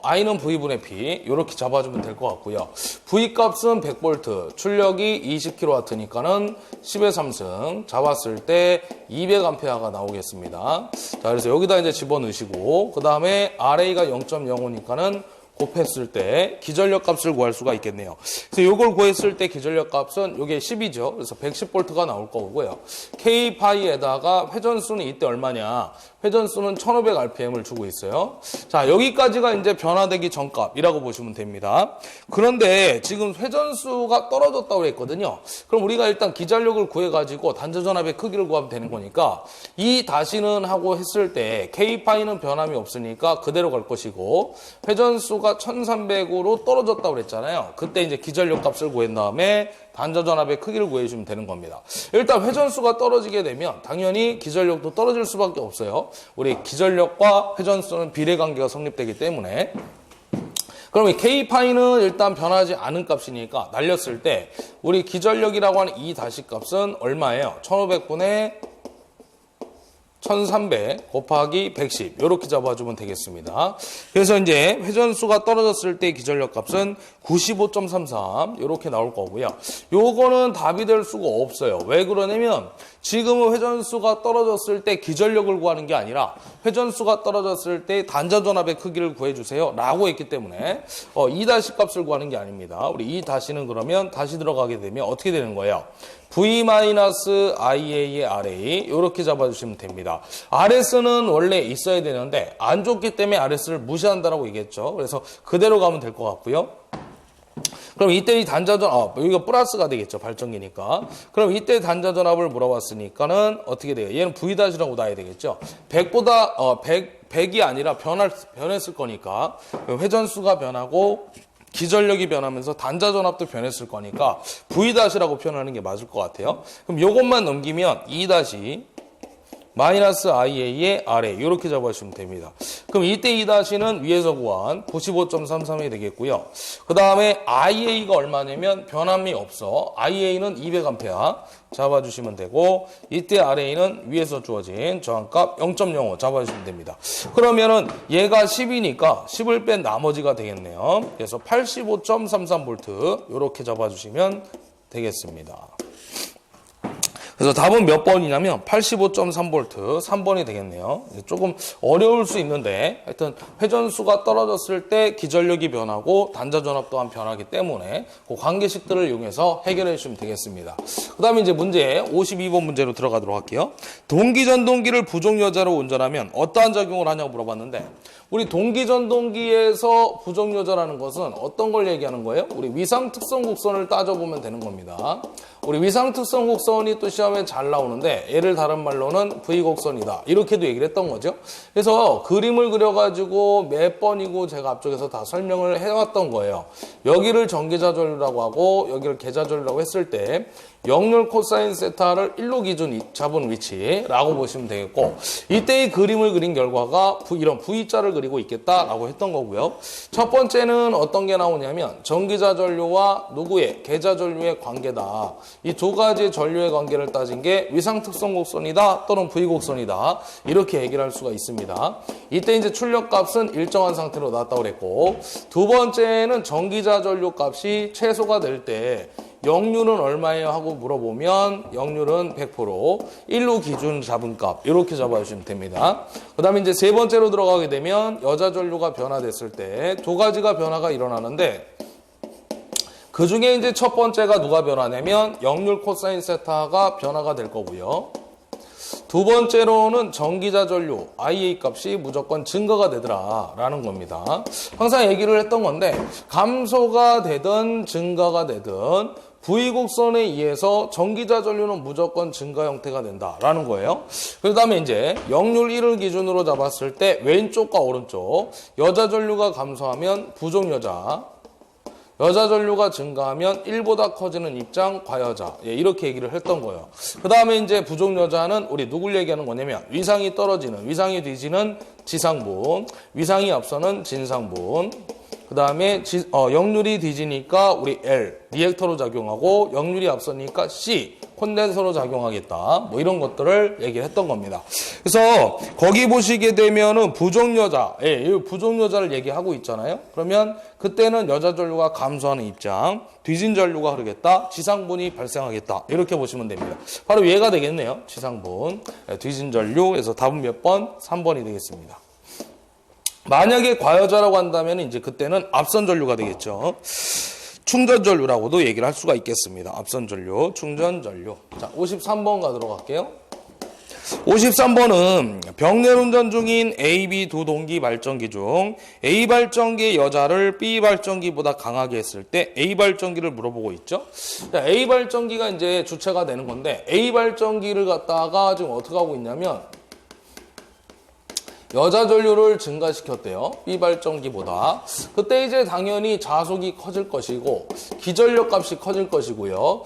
I는 V분의 P 이렇게 잡아주면 될 것 같고요. V 값은 100V, 출력이 20kW니까는 10의 3승 잡았을 때 200A가 나오겠습니다. 자, 그래서 여기다 이제 집어넣으시고 그 다음에 RA가 0.05니까는 곱했을 때 기전력 값을 구할 수가 있겠네요. 그래서 이걸 구했을 때 기전력 값은 이게 10이죠. 그래서 110V가 나올 거고요. K파이에다가 회전수는 이때 얼마냐? 회전수는 1500rpm을 주고 있어요. 자, 여기까지가 이제 변화되기 전 값이라고 보시면 됩니다. 그런데 지금 회전수가 떨어졌다고 했거든요. 그럼 우리가 일단 기전력을 구해가지고 단자전압의 크기를 구하면 되는 거니까 이 다시는 하고 했을 때 K파이는 변함이 없으니까 그대로 갈 것이고 회전수가 1300으로 떨어졌다고 그랬잖아요. 그때 이제 기전력 값을 구한 다음에 단자전압의 크기를 구해주시면 되는 겁니다. 일단 회전수가 떨어지게 되면 당연히 기전력도 떨어질 수밖에 없어요. 우리 기전력과 회전수는 비례관계가 성립되기 때문에 그럼 이 K파이는 일단 변하지 않은 값이니까 날렸을 때 우리 기전력이라고 하는 이 다시 값은 얼마예요? 1500분의 1300 곱하기 110 이렇게 잡아주면 되겠습니다. 그래서 이제 회전수가 떨어졌을 때 기전력 값은 95.33 이렇게 나올 거고요. 요거는 답이 될 수가 없어요. 왜 그러냐면 지금은 회전수가 떨어졌을 때 기전력을 구하는 게 아니라 회전수가 떨어졌을 때 단자전압의 크기를 구해주세요 라고 했기 때문에 이 다시 값을 구하는 게 아닙니다. 우리 이 다시는 그러면 다시 들어가게 되면 어떻게 되는 거예요? V-IA의 RA 이렇게 잡아주시면 됩니다. RS는 원래 있어야 되는데 안 줬기 때문에 RS를 무시한다라고 얘기했죠. 그래서 그대로 가면 될 것 같고요. 그럼 이때 이 단자전압, 여기가 플러스가 되겠죠. 발전기니까. 그럼 이때 단자전압을 물어봤으니까는 어떻게 돼요? 얘는 V-라고 놔야 되겠죠. 100보다 100이 아니라 변했을 거니까 회전수가 변하고 기전력이 변하면서 단자전압도 변했을 거니까 V-라고 표현하는 게 맞을 것 같아요. 그럼 요것만 넘기면 2- 마이너스 IA의 RA 이렇게 잡아주시면 됩니다. 그럼 이때 2-는 위에서 구한 95.33이 되겠고요. 그 다음에 IA가 얼마냐면 변함이 없어. IA는 200A 잡아주시면 되고 이때 RA는 위에서 주어진 저항값 0.05 잡아주시면 됩니다. 그러면은 얘가 10이니까 10을 뺀 나머지가 되겠네요. 그래서 85.33V 이렇게 잡아주시면 되겠습니다. 그래서 답은 몇 번이냐면 85.3V 3번이 되겠네요. 조금 어려울 수 있는데 하여튼 회전수가 떨어졌을 때 기전력이 변하고 단자전압 또한 변하기 때문에 그 관계식들을 이용해서 해결해 주시면 되겠습니다. 그 다음에 이제 문제 52번 문제로 들어가도록 할게요. 동기전동기를 부종여자로 운전하면 어떠한 작용을 하냐고 물어봤는데 우리 동기전동기에서 부종여자라는 것은 어떤 걸 얘기하는 거예요? 우리 위상특성 곡선을 따져보면 되는 겁니다. 우리 위상특성 곡선이 또 시험에 잘 나오는데 얘를 다른 말로는 V곡선이다 이렇게도 얘기를 했던 거죠. 그래서 그림을 그려가지고 몇 번이고 제가 앞쪽에서 다 설명을 해왔던 거예요. 여기를 전기자전류라고 하고 여기를 계자전류라고 했을 때 역률 코사인 세타를 1로 기준 잡은 위치라고 보시면 되겠고 이때의 그림을 그린 결과가 이런 V자를 그린 그리고 있겠다라고 했던 거고요. 첫 번째는 어떤 게 나오냐면 전기자 전류와 누구의 계자 전류의 관계다. 이 두 가지 전류의 관계를 따진 게 위상특성 곡선이다 또는 V곡선이다. 이렇게 얘기를 할 수가 있습니다. 이때 이제 출력값은 일정한 상태로 나왔다고 그랬고, 두 번째는 전기자 전류 값이 최소가 될 때 역률은 얼마예요? 하고 물어보면 역률은 100%, 1루 기준 잡은 값 이렇게 잡아주시면 됩니다. 그 다음에 이제 세 번째로 들어가게 되면 여자 전류가 변화됐을 때 두 가지가 변화가 일어나는데, 그 중에 이제 첫 번째가 누가 변화냐면 역률 코사인 세타가 변화가 될 거고요. 두 번째로는 전기자 전류 IA 값이 무조건 증가가 되더라 라는 겁니다. 항상 얘기를 했던 건데, 감소가 되든 증가가 되든 V곡선에 의해서 전기자 전류는 무조건 증가 형태가 된다라는 거예요. 그 다음에 이제 역률 1을 기준으로 잡았을 때 왼쪽과 오른쪽, 여자 전류가 감소하면 부족 여자 전류가 증가하면 1보다 커지는 입장 과여자, 이렇게 얘기를 했던 거예요. 그 다음에 이제 부족 여자는 우리 누굴 얘기하는 거냐면 위상이 떨어지는, 위상이 뒤지는 지상분, 위상이 앞서는 진상분, 그 다음에 역률이 뒤지니까 우리 L, 리액터로 작용하고, 역률이 앞서니까 C, 콘덴서로 작용하겠다. 뭐 이런 것들을 얘기를 했던 겁니다. 그래서 거기 보시게 되면은 부족 여자, 이 부족 여자를 얘기하고 있잖아요. 그러면 그때는 여자 전류가 감소하는 입장, 뒤진 전류가 흐르겠다, 지상분이 발생하겠다. 이렇게 보시면 됩니다. 바로 얘가 되겠네요. 지상분, 뒤진 전류. 그래서 답은 몇 번? 3번이 되겠습니다. 만약에 과여자라고 한다면 이제 그때는 앞선 전류가 되겠죠. 충전 전류라고도 얘기를 할 수가 있겠습니다. 앞선 전류, 충전 전류. 자, 53번 가도록 할게요. 53번은 병렬 운전 중인 A, B 두 동기 발전기 중 A 발전기의 여자를 B 발전기보다 강하게 했을 때 A 발전기를 물어보고 있죠. 자, A 발전기가 이제 주체가 되는 건데, A 발전기를 갖다가 지금 어떻게 하고 있냐면 여자 전류를 증가시켰대요. B 발전기보다. 그때 이제 당연히 자속이 커질 것이고 기전력 값이 커질 것이고요.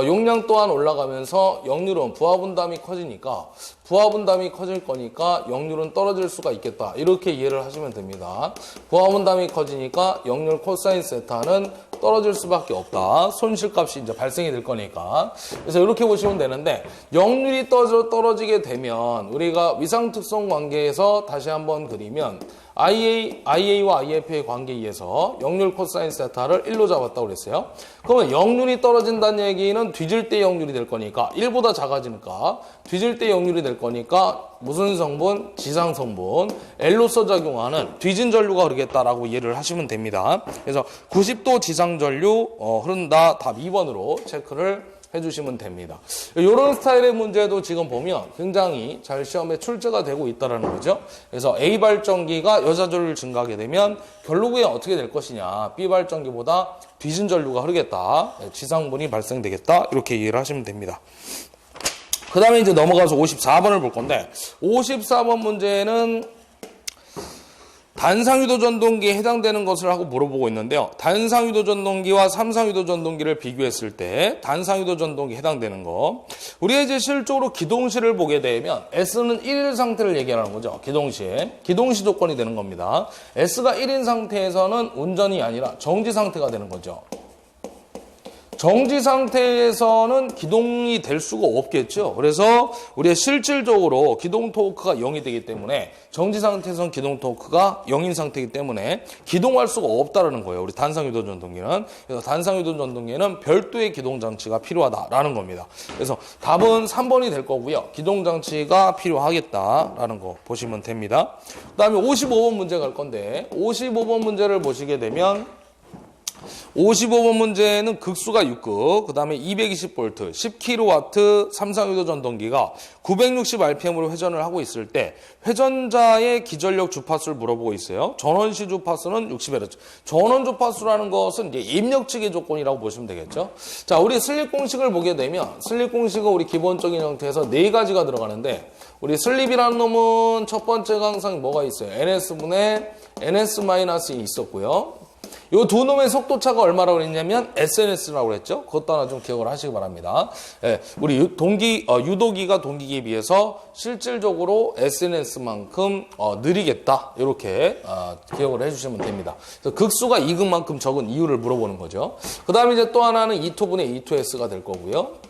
용량 또한 올라가면서 역률은 부하분담이 커지니까 부하분담이 커질 거니까 역률은 떨어질 수가 있겠다. 이렇게 이해를 하시면 됩니다. 부하분담이 커지니까 역률 코사인 세타는 떨어질 수밖에 없다. 손실값이 이제 발생이 될 거니까. 그래서 이렇게 보시면 되는데, 역률이 떨어지게 되면 우리가 위상특성 관계에서 다시 한번 그리면 IA와 IF의 관계에 의해서 역률 코사인 세타를 1로 잡았다고 그랬어요. 그러면 역률이 떨어진다는 얘기는 뒤질 때 역률이 될 거니까 1보다 작아지니까 뒤질 때 역률이 될 거니까 무슨 성분? 지상 성분. L로서 작용하는 뒤진 전류가 흐르겠다라고 이해를 하시면 됩니다. 그래서 90도 지상 전류 흐른다. 답 2번으로 체크를 해주시면 됩니다. 이런 스타일의 문제도 지금 보면 굉장히 잘 시험에 출제가 되고 있다는 거죠. 그래서 A 발전기가 여자 전류를 증가하게 되면 결국에 어떻게 될 것이냐. B 발전기보다 뒤진 전류가 흐르겠다. 지상분이 발생되겠다. 이렇게 이해를 하시면 됩니다. 그 다음에 이제 넘어가서 54번을 볼 건데, 54번 문제는 단상유도 전동기에 해당되는 것을 하고 물어보고 있는데요. 단상유도 전동기와 삼상유도 전동기를 비교했을 때 단상유도 전동기에 해당되는 거. 우리가 이제 실적으로 기동시를 보게 되면 S는 1인 상태를 얘기하는 거죠. 기동시 조건이 되는 겁니다. S가 1인 상태에서는 운전이 아니라 정지 상태가 되는 거죠. 정지 상태에서는 기동이 될 수가 없겠죠. 그래서 우리가 실질적으로 기동 토크가 0이 되기 때문에 정지 상태에서는 기동 토크가 0인 상태이기 때문에 기동할 수가 없다는 거예요. 우리 단상유도 전동기는. 그래서 단상유도 전동기에는 별도의 기동 장치가 필요하다라는 겁니다. 그래서 답은 3번이 될 거고요. 기동 장치가 필요하겠다라는 거 보시면 됩니다. 그다음에 55번 문제 갈 건데, 55번 문제를 보시게 되면 55번 문제는 극수가 6급, 그 다음에 220V, 10kW 삼상유도 전동기가 960rpm으로 회전을 하고 있을 때 회전자의 기전력 주파수를 물어보고 있어요. 전원시 주파수는 60Hz. 전원 주파수라는 것은 이제 입력측의 조건이라고 보시면 되겠죠. 자, 우리 슬립 공식을 보게 되면 슬립 공식은 우리 기본적인 형태에서 4가지가 들어가는데, 우리 슬립이라는 놈은 첫 번째가 항상 뭐가 있어요? NS분의 NS-이 있었고요. 요 두 놈의 속도차가 얼마라고 그랬냐면 SNS라고 그랬죠. 그것도 하나 좀 기억을 하시기 바랍니다. 예, 우리 유도기가 동기기에 비해서 실질적으로 SNS만큼 느리겠다. 이렇게 기억을 해주시면 됩니다. 그래서 극수가 이극만큼 적은 이유를 물어보는 거죠. 그 다음에 이제 또 하나는 E2분의 E2S가 될 거고요.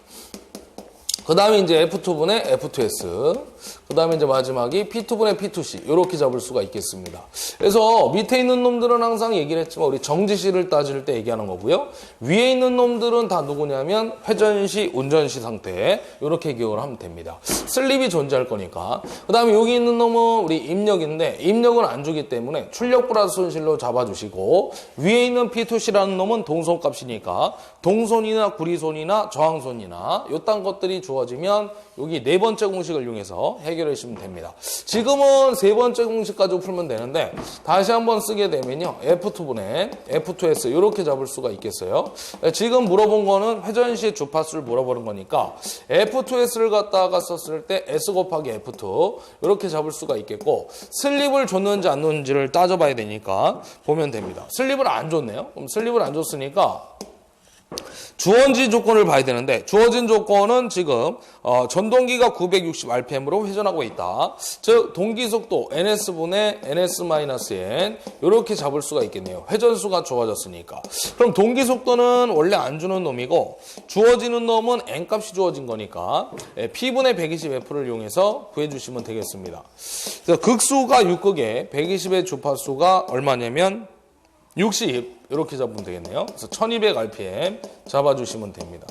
그 다음에 이제 F2분의 F2S. 그 다음에 이제 마지막이 P2분의 P2C. 이렇게 잡을 수가 있겠습니다. 그래서 밑에 있는 놈들은 항상 얘기를 했지만 우리 정지시를 따질 때 얘기하는 거고요. 위에 있는 놈들은 다 누구냐면 회전시, 운전시 상태. 이렇게 기억을 하면 됩니다. 슬립이 존재할 거니까. 그 다음에 여기 있는 놈은 우리 입력인데 입력은 안 주기 때문에 출력 플러스 손실로 잡아주시고 위에 있는 P2C라는 놈은 동손값이니까 동손이나 구리손이나 저항손이나 요딴 것들이 주어지면 여기 네 번째 공식을 이용해서 해결해 주시면 됩니다. 지금은 세 번째 공식 가지고 풀면 되는데 다시 한번 쓰게 되면요. F2분의 F2S 이렇게 잡을 수가 있겠어요. 지금 물어본 거는 회전시의 주파수를 물어보는 거니까 F2S를 갖다가 썼을 때 S 곱하기 F2 이렇게 잡을 수가 있겠고 슬립을 줬는지 안 줬는지를 따져봐야 되니까 보면 됩니다. 슬립을 안 줬네요. 그럼 슬립을 안 줬으니까 주어진 조건을 봐야 되는데 주어진 조건은 지금 전동기가 960rpm으로 회전하고 있다. 즉 동기속도 ns분의 ns-n 이렇게 잡을 수가 있겠네요. 회전수가 주어졌으니까. 그럼 동기속도는 원래 안 주는 놈이고 주어지는 놈은 n값이 주어진 거니까 p분의 120f를 이용해서 구해주시면 되겠습니다. 그래서 극수가 6극에 120의 주파수가 얼마냐면 60 이렇게 잡으면 되겠네요. 그래서 1200rpm 잡아주시면 됩니다.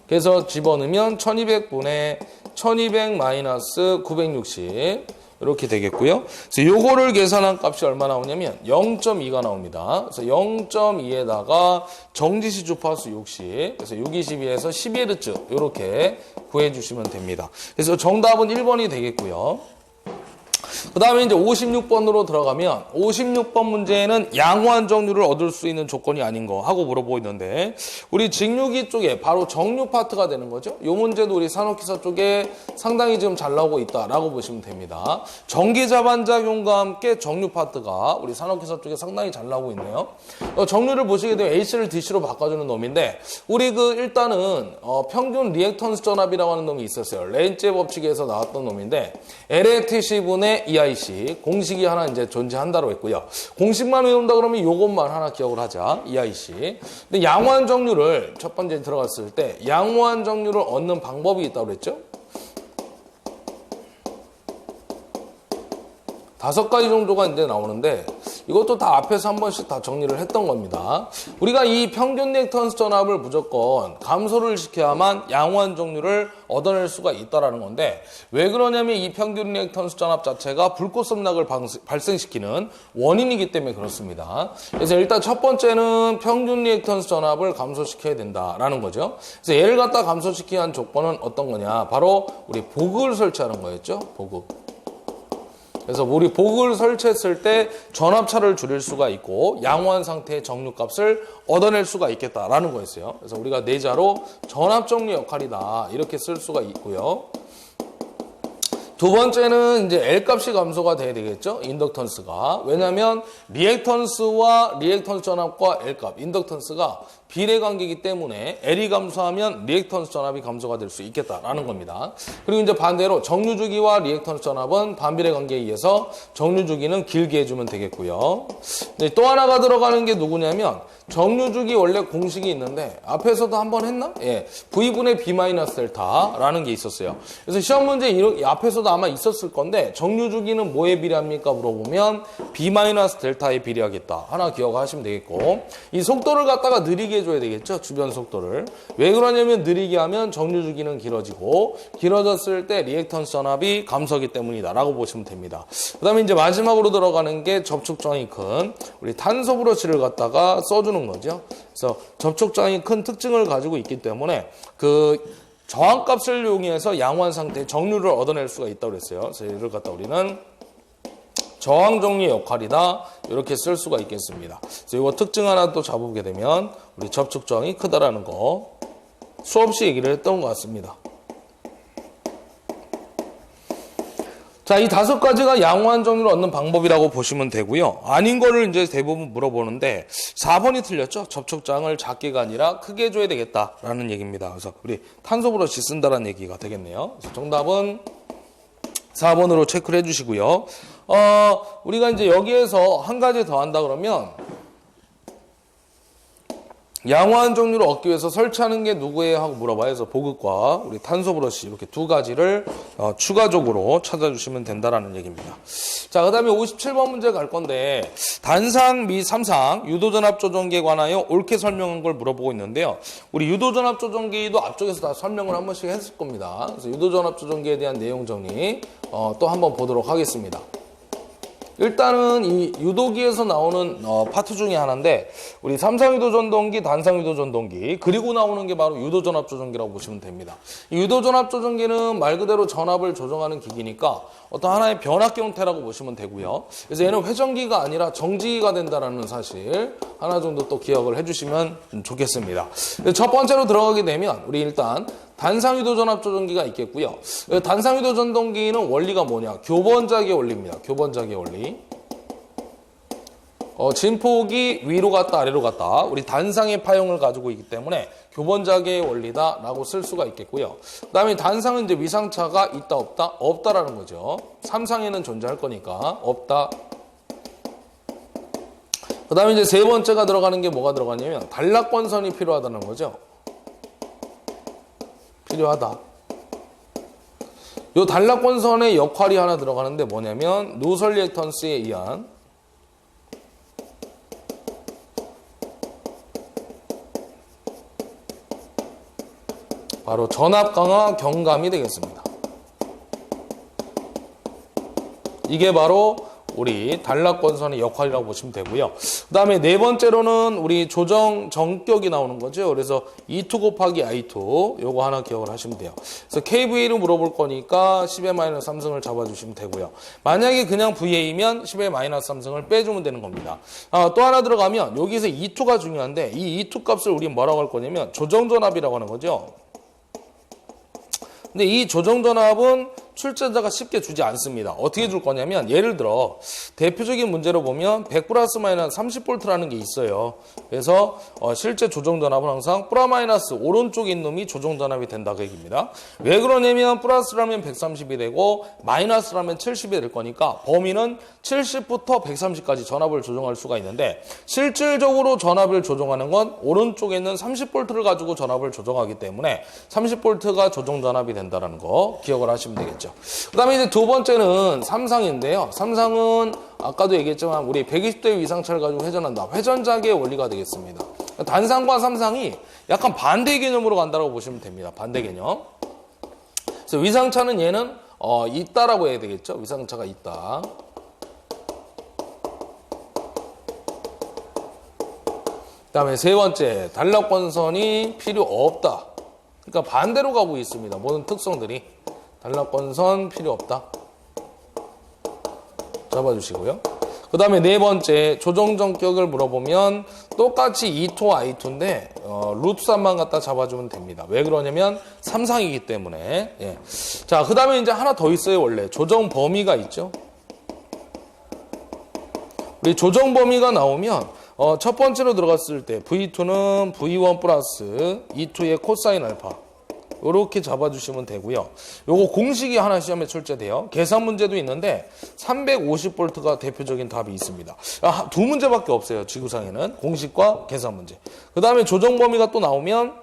그래서 집어넣으면 1200분의 1200-960 이렇게 되겠고요. 그래서 요거를 계산한 값이 얼마 나오냐면 0.2가 나옵니다. 그래서 0.2에다가 정지시 주파수 60, 그래서 622에서 12Hz 이렇게 구해주시면 됩니다. 그래서 정답은 1번이 되겠고요. 그 다음에 이제 56번으로 들어가면 56번 문제에는 양호한 정류를 얻을 수 있는 조건이 아닌 거 하고 물어보고 있는데 우리 직류기 쪽에 바로 정류 파트가 되는 거죠. 이 문제도 우리 산업기사 쪽에 상당히 지금 잘 나오고 있다라고 보시면 됩니다. 전기자 반작용과 함께 정류 파트가 우리 산업기사 쪽에 상당히 잘 나오고 있네요. 정류를 보시게 되면 H를 DC로 바꿔주는 놈인데 우리 일단은 평균 리액턴스 전압이라고 하는 놈이 있었어요. 렌츠의 법칙에서 나왔던 놈인데 LATC분의 EIC 공식이 하나 이제 존재한다고 했고요. 공식만 외운다 그러면 이것만 하나 기억을 하자. EIC. 근데 양호한 정류를 첫 번째 들어갔을 때 양호한 정류를 얻는 방법이 있다고 그랬죠. 5가지 정도가 이제 나오는데 이것도 다 앞에서 한 번씩 다 정리를 했던 겁니다. 우리가 이 평균 리액턴스 전압을 무조건 감소를 시켜야만 양호한 정류를 얻어낼 수가 있다라는 건데 왜 그러냐면 이 평균 리액턴스 전압 자체가 불꽃섬락을 발생시키는 원인이기 때문에 그렇습니다. 그래서 일단 첫 번째는 평균 리액턴스 전압을 감소시켜야 된다라는 거죠. 그래서 얘를 갖다 감소시키기 위한 조건은 어떤 거냐? 바로 우리 보급을 설치하는 거였죠. 보급. 그래서 우리 보급을 설치했을 때 전압차를 줄일 수가 있고 양호한 상태의 정류값을 얻어낼 수가 있겠다라는 거였어요. 그래서 우리가 내자로 전압 정류 역할이다 이렇게 쓸 수가 있고요. 두 번째는 이제 L값이 감소가 돼야 되겠죠. 인덕턴스가. 왜냐하면 리액턴스와 리액턴스 전압과 L값, 인덕턴스가 비례 관계이기 때문에 L이 감소하면 리액턴스 전압이 감소가 될 수 있겠다라는 겁니다. 그리고 이제 반대로 정류주기와 리액턴스 전압은 반비례 관계에 의해서 정류주기는 길게 해주면 되겠고요. 또 하나가 들어가는 게 누구냐면 정류주기 원래 공식이 있는데 앞에서도 한번 했나? 예, V분의 B-델타라는 게 있었어요. 그래서 시험 문제 이렇게 앞에서도 아마 있었을 건데 정류주기는 뭐에 비례합니까? 물어보면 B-델타에 비례하겠다. 하나 기억하시면 되겠고 이 속도를 갖다가 느리게 해줘야 되겠죠. 주변 속도를. 왜 그러냐면 느리게 하면 정류주기는 길어지고 길어졌을 때 리액턴스 전압이 감소하기 때문이다 라고 보시면 됩니다. 그 다음에 이제 마지막으로 들어가는 게 접촉점이 큰 우리 탄소 브러쉬를 갖다가 써주는 거죠. 그래서 접촉점이 큰 특징을 가지고 있기 때문에 그 저항값을 이용해서 양호한 상태의 정류를 얻어낼 수가 있다고 그랬어요. 그래서 이를 갖다 우리는 저항 정리 역할이다 이렇게 쓸 수가 있겠습니다. 그래서 이거 특징 하나 또 잡아보게 되면 우리 접촉 저항이 크다라는 거 수없이 얘기를 했던 것 같습니다. 자, 이 5가지가 양호한 정리를 얻는 방법이라고 보시면 되고요. 아닌 거를 이제 대부분 물어보는데 4번이 틀렸죠. 접촉장을 작게가 아니라 크게 줘야 되겠다라는 얘기입니다. 그래서 우리 탄소 브러쉬 쓴다라는 얘기가 되겠네요. 그래서 정답은 4번으로 체크를 해주시고요. 우리가 이제 여기에서 한 가지 더 한다 그러면 양호한 정리를 얻기 위해서 설치하는 게 누구예요? 하고 물어봐요. 그래서 보급과 우리 탄소 브러쉬 이렇게 2가지를 추가적으로 찾아주시면 된다라는 얘기입니다. 자, 그 다음에 57번 문제 갈 건데 단상 및 삼상 유도전압 조정기에 관하여 옳게 설명한 걸 물어보고 있는데요. 우리 유도전압 조정기도 앞쪽에서 다 설명을 한 번씩 했을 겁니다. 그래서 유도전압 조정기에 대한 내용 정리 또 한번 보도록 하겠습니다. 일단은 이 유도기에서 나오는 파트 중에 하나인데 우리 삼상유도전동기, 단상유도전동기 그리고 나오는 게 바로 유도전압조정기라고 보시면 됩니다. 이 유도전압조정기는 말 그대로 전압을 조정하는 기기니까 어떤 하나의 변압기 형태라고 보시면 되고요. 그래서 얘는 회전기가 아니라 정지기가 된다는 사실 하나 정도 또 기억을 해주시면 좋겠습니다. 첫 번째로 들어가게 되면 우리 일단 단상유도전압조정기가 있겠고요. 단상유도전동기는 원리가 뭐냐? 교번작의 원리입니다. 교번작의 원리. 진폭이 위로 갔다 아래로 갔다. 우리 단상의 파형을 가지고 있기 때문에 교번작의 원리다라고 쓸 수가 있겠고요. 그 다음에 단상은 이제 위상차가 있다 없다? 없다라는 거죠. 삼상에는 존재할 거니까 없다. 그 다음에 이제 세 번째가 들어가는 게 뭐가 들어가냐면 단락권선이 필요하다는 거죠. 필요하다. 요 단락권선의 역할이 하나 들어가는데 뭐냐면 노설 리액턴스에 의한 바로 전압 강화 경감이 되겠습니다. 이게 바로 우리 단락권선의 역할이라고 보시면 되고요. 그 다음에 네 번째로는 우리 조정 정격이 나오는 거죠. 그래서 E2 곱하기 I2 요거 하나 기억을 하시면 돼요. 그래서 KVA를 물어볼 거니까 10의 마이너스 3승을 잡아주시면 되고요. 만약에 그냥 VA면 10의 마이너스 3승을 빼주면 되는 겁니다. 또 하나 들어가면 여기서 E2가 중요한데 이 E2 값을 우리 뭐라고 할 거냐면 조정전압이라고 하는 거죠. 근데 이 조정전압은 출제자가 쉽게 주지 않습니다. 어떻게 줄 거냐면 예를 들어 대표적인 문제로 보면 100 플러스 마이너스 30V라는 게 있어요. 그래서 실제 조정전압은 항상 플러 마이너스 오른쪽에 있는 놈이 조정전압이 된다 그 얘기입니다. 왜 그러냐면 플러스라면 130이 되고 마이너스라면 70이 될 거니까 범위는 70부터 130까지 전압을 조정할 수가 있는데 실질적으로 전압을 조정하는 건 오른쪽에 있는 30V를 가지고 전압을 조정하기 때문에 30V가 조정전압이 된다는 거 기억을 하시면 되겠죠. 그 다음에 이제 두 번째는 삼상인데요. 삼상은 아까도 얘기했지만 우리 120대 위상차를 가지고 회전한다. 회전작의 원리가 되겠습니다. 단상과 삼상이 약간 반대 개념으로 간다고 보시면 됩니다. 반대 개념. 그래서 위상차는 얘는 있다라고 해야 되겠죠. 위상차가 있다. 그 다음에 세 번째 단락권선이 필요 없다. 그러니까 반대로 가고 있습니다. 모든 특성들이. 단락권선 필요 없다. 잡아주시고요. 그 다음에 네 번째 조정정격을 물어보면 똑같이 E2, I2인데 루트3만 갖다 잡아주면 됩니다. 왜 그러냐면 삼상이기 때문에. 예. 자, 그 다음에 이제 하나 더 있어요. 원래 조정 범위가 있죠. 우리 조정 범위가 나오면 첫 번째로 들어갔을 때 V2는 V1 플러스 E2의 코사인 알파 이렇게 잡아주시면 되고요. 요거 공식이 하나 시험에 출제돼요. 계산 문제도 있는데 350V가 대표적인 답이 있습니다. 두 문제밖에 없어요. 지구상에는 공식과 계산 문제. 그 다음에 조정 범위가 또 나오면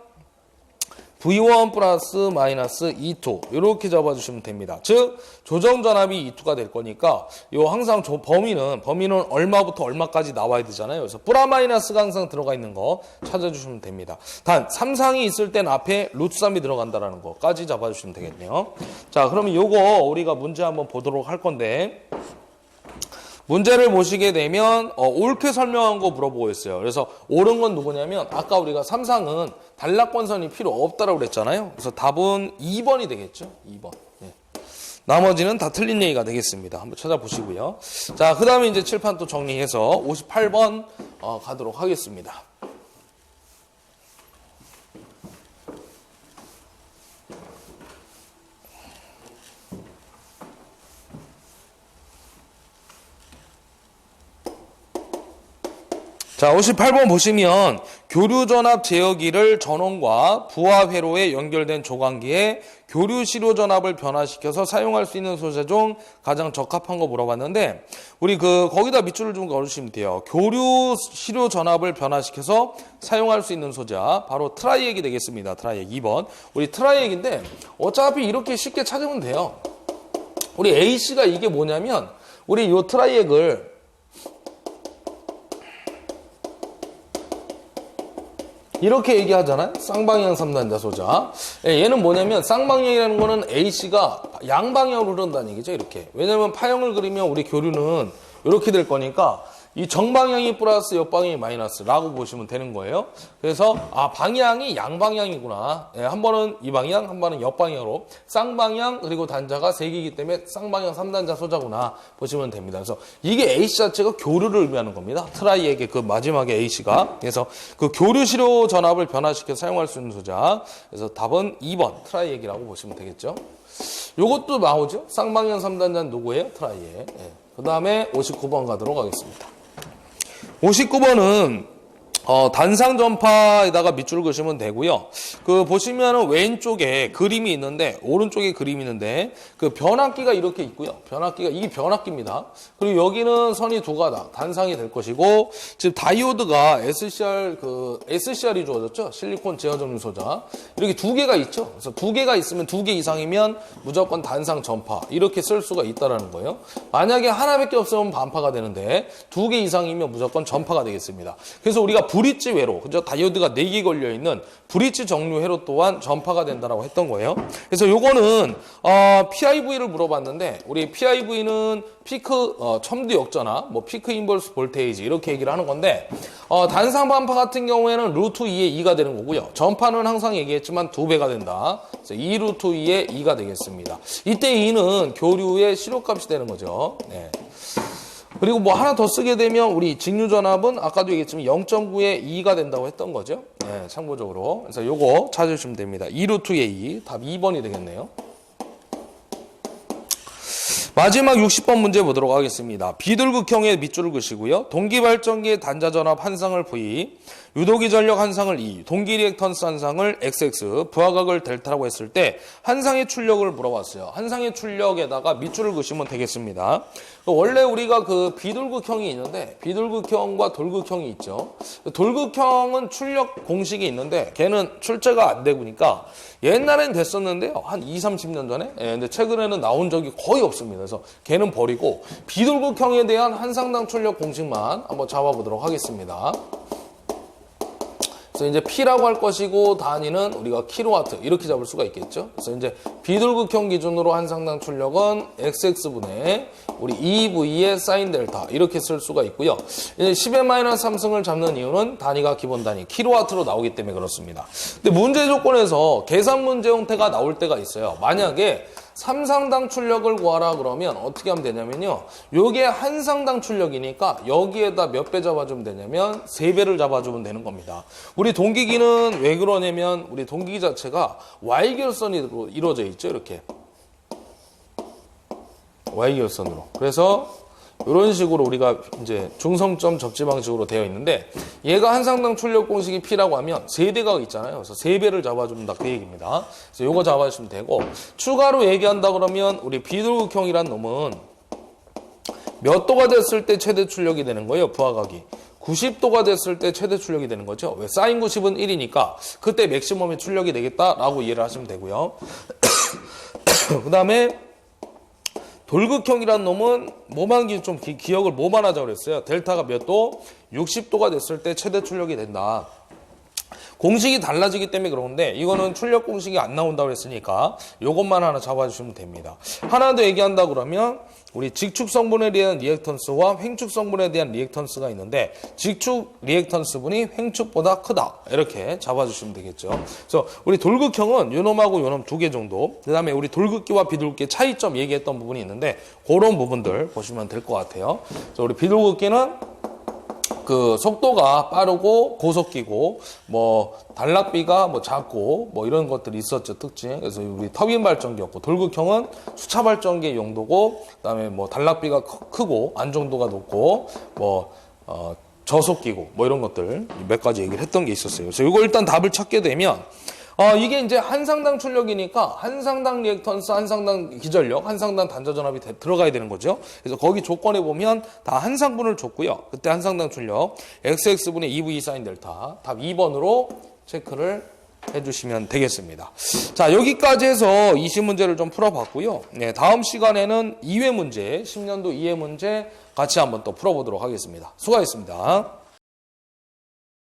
V1 플러스 마이너스 E2 이렇게 잡아주시면 됩니다. 즉 조정 전압이 E2가 될 거니까 요 항상 범위는 얼마부터 얼마까지 나와야 되잖아요. 그래서 플러 마이너스가 항상 들어가 있는 거 찾아주시면 됩니다. 단 삼상이 있을 땐 앞에 루트 3이 들어간다라는 거까지 잡아주시면 되겠네요. 자, 그러면 요거 우리가 문제 한번 보도록 할 건데 문제를 보시게 되면 옳게 설명한 거 물어보고 있어요. 그래서 옳은 건 누구냐면 아까 우리가 삼상은 단락권선이 필요 없다라고 그랬잖아요. 그래서 답은 2번이 되겠죠. 2번. 네. 나머지는 다 틀린 얘기가 되겠습니다. 한번 찾아보시고요. 자, 그 다음에 이제 칠판 또 정리해서 58번 가도록 하겠습니다. 자, 58번 보시면 교류전압 제어기를 전원과 부하 회로에 연결된 조광기에 교류 시료 전압을 변화시켜서 사용할 수 있는 소재 중 가장 적합한 거 물어봤는데, 우리 거기다 밑줄을 좀 걸으시면 돼요. 교류 시료 전압을 변화시켜서 사용할 수 있는 소자, 바로 트라이액이 되겠습니다. 트라이액 2번. 우리 트라이액인데 어차피 이렇게 쉽게 찾으면 돼요. 우리 A씨가 이게 뭐냐면, 우리 요 트라이액을 이렇게 얘기하잖아요. 쌍방향 3단자 소자. 얘는 뭐냐면 쌍방향이라는 거는 A씨가 양방향으로 흐른다는 얘기죠. 이렇게. 왜냐면 파형을 그리면 우리 교류는 이렇게 될 거니까 이 정방향이 플러스 옆방향이 마이너스라고 보시면 되는 거예요. 그래서 방향이 양방향이구나. 한 번은 이 방향, 한 번은 옆방향으로 쌍방향 그리고 단자가 3개이기 때문에 쌍방향 3단자 소자구나 보시면 됩니다. 그래서 이게 A씨 자체가 교류를 의미하는 겁니다. 트라이에게 그 마지막에 A씨가. 그래서 그 교류 시료 전압을 변화시켜 사용할 수 있는 소자. 그래서 답은 2번 트라이에게라고 보시면 되겠죠. 요것도 나오죠. 쌍방향 3단자는 누구예요? 트라이에. 그 다음에 59번 가도록 하겠습니다. 59번은 단상 전파에다가 밑줄을 그시면 되고요. 보시면은 왼쪽에 그림이 있는데, 오른쪽에 그림이 있는데, 변압기가 이렇게 있고요. 이게 변압기입니다. 그리고 여기는 선이 두 가닥, 단상이 될 것이고, 지금 다이오드가 SCR이 주어졌죠? 실리콘 제어전류 소자. 이렇게 두 개가 있죠? 그래서 두 개가 있으면 2개 이상이면 무조건 단상 전파. 이렇게 쓸 수가 있다라는 거예요. 만약에 하나밖에 없으면 반파가 되는데, 2개 이상이면 무조건 전파가 되겠습니다. 그래서 우리가 브릿지 회로, 그죠? 다이오드가 4개 걸려있는 브릿지 정류 회로 또한 전파가 된다라고 했던 거예요. 그래서 요거는, PIV를 물어봤는데, 우리 PIV는 피크, 첨두 역전압, 피크 인버스 볼테이지, 이렇게 얘기를 하는 건데, 단상 반파 같은 경우에는 루트 2의 2가 되는 거고요. 전파는 항상 얘기했지만 2배가 된다. 그래서 2 루트 2의 2가 되겠습니다. 이때 2는 교류의 시료값이 되는 거죠. 네. 그리고 하나 더 쓰게 되면 우리 직류전압은 아까도 얘기했지만 0.9의 2가 된다고 했던 거죠. 네, 참고적으로. 그래서 요거 찾으시면 됩니다. 2 루트의 2. 답 2번이 되겠네요. 마지막 60번 문제 보도록 하겠습니다. 비둘극형의 밑줄을 그시고요. 동기발전기의 단자전압 한 쌍을 V, 유도기 전력 한 쌍을 E, 동기 리액턴스 한 쌍을 XX, 부하각을 델타라고 했을 때 한 쌍의 출력을 물어봤어요. 한 쌍의 출력에다가 밑줄을 그시면 되겠습니다. 원래 우리가 비둘극형이 있는데, 비둘극형과 돌극형이 있죠. 돌극형은 출력 공식이 있는데 걔는 출제가 안 되니까 옛날엔 됐었는데요. 한 20-30년 전에. 근데 최근에는 나온 적이 거의 없습니다. 그래서 걔는 버리고 비둘극형에 대한 한 쌍당 출력 공식만 한번 잡아보도록 하겠습니다. 그래서 이제 P라고 할 것이고 단위는 우리가 킬로와트 이렇게 잡을 수가 있겠죠. 그래서 이제 비둘극형 기준으로 한 쌍당 출력은 XX분의 우리 2V의 사인 델타 이렇게 쓸 수가 있고요. 이제 10의 마이너스 3승을 잡는 이유는 단위가 기본 단위 킬로와트로 나오기 때문에 그렇습니다. 근데 문제 조건에서 계산 문제 형태가 나올 때가 있어요. 만약에 3상당 출력을 구하라 그러면 어떻게 하면 되냐면요. 요게 한 상당 출력이니까 여기에다 몇 배 잡아주면 되냐면 3배를 잡아주면 되는 겁니다. 우리 동기기는 왜 그러냐면 우리 동기기 자체가 Y결선으로 이루어져 있죠. 이렇게. Y결선으로. 그래서 이런 식으로 우리가 이제 중성점 접지 방식으로 되어 있는데 얘가 한 상당 출력 공식이 P라고 하면 3대가 있잖아요. 그래서 3배를 잡아준다 그 얘기입니다. 그래서 요거 잡아주시면 되고 추가로 얘기한다 그러면 우리 비둘극형이란 놈은 몇 도가 됐을 때 최대 출력이 되는 거예요. 부하각이. 90도가 됐을 때 최대 출력이 되는 거죠. 왜? 사인 90은 1이니까 그때 맥시멈의 출력이 되겠다라고 이해를 하시면 되고요. 그 다음에 돌극형이란 놈은 뭐만 좀 기억을 뭐만 하자고 그랬어요. 델타가 몇 도? 60도가 됐을 때 최대 출력이 된다. 공식이 달라지기 때문에 그런데 이거는 출력 공식이 안 나온다고 그랬으니까 이것만 하나 잡아주시면 됩니다. 하나 더 얘기한다 그러면 우리 직축 성분에 대한 리액턴스와 횡축 성분에 대한 리액턴스가 있는데 직축 리액턴스분이 횡축보다 크다. 이렇게 잡아주시면 되겠죠. 그래서 우리 돌극형은 요놈하고 요놈 2개 정도. 그 다음에 우리 돌극기와 비둘극기의 차이점 얘기했던 부분이 있는데 그런 부분들 보시면 될 것 같아요. 그래서 우리 비둘극기는 속도가 빠르고 고속기고 단락비가 작고 이런 것들이 있었죠. 특징. 그래서 우리 터빈 발전기였고 돌극형은 수차 발전기의 용도고 그다음에 단락비가 크고 안정도가 높고 저속기구 뭐 이런 것들 몇 가지 얘기를 했던 게 있었어요. 그래서 이거 일단 답을 찾게 되면 이게 이제 한상당 출력이니까 한상당 리액턴스, 한상당 기전력, 한상당 단자전압이 들어가야 되는 거죠. 그래서 거기 조건에 보면 다 한상분을 줬고요. 그때 한상당 출력 XX분의 2V 사인 델타 답 2번으로 체크를 해주시면 되겠습니다. 자, 여기까지 해서 20문제를 좀 풀어봤고요. 네, 다음 시간에는 2회 문제, 10년도 2회 문제 같이 한번 또 풀어보도록 하겠습니다. 수고하셨습니다.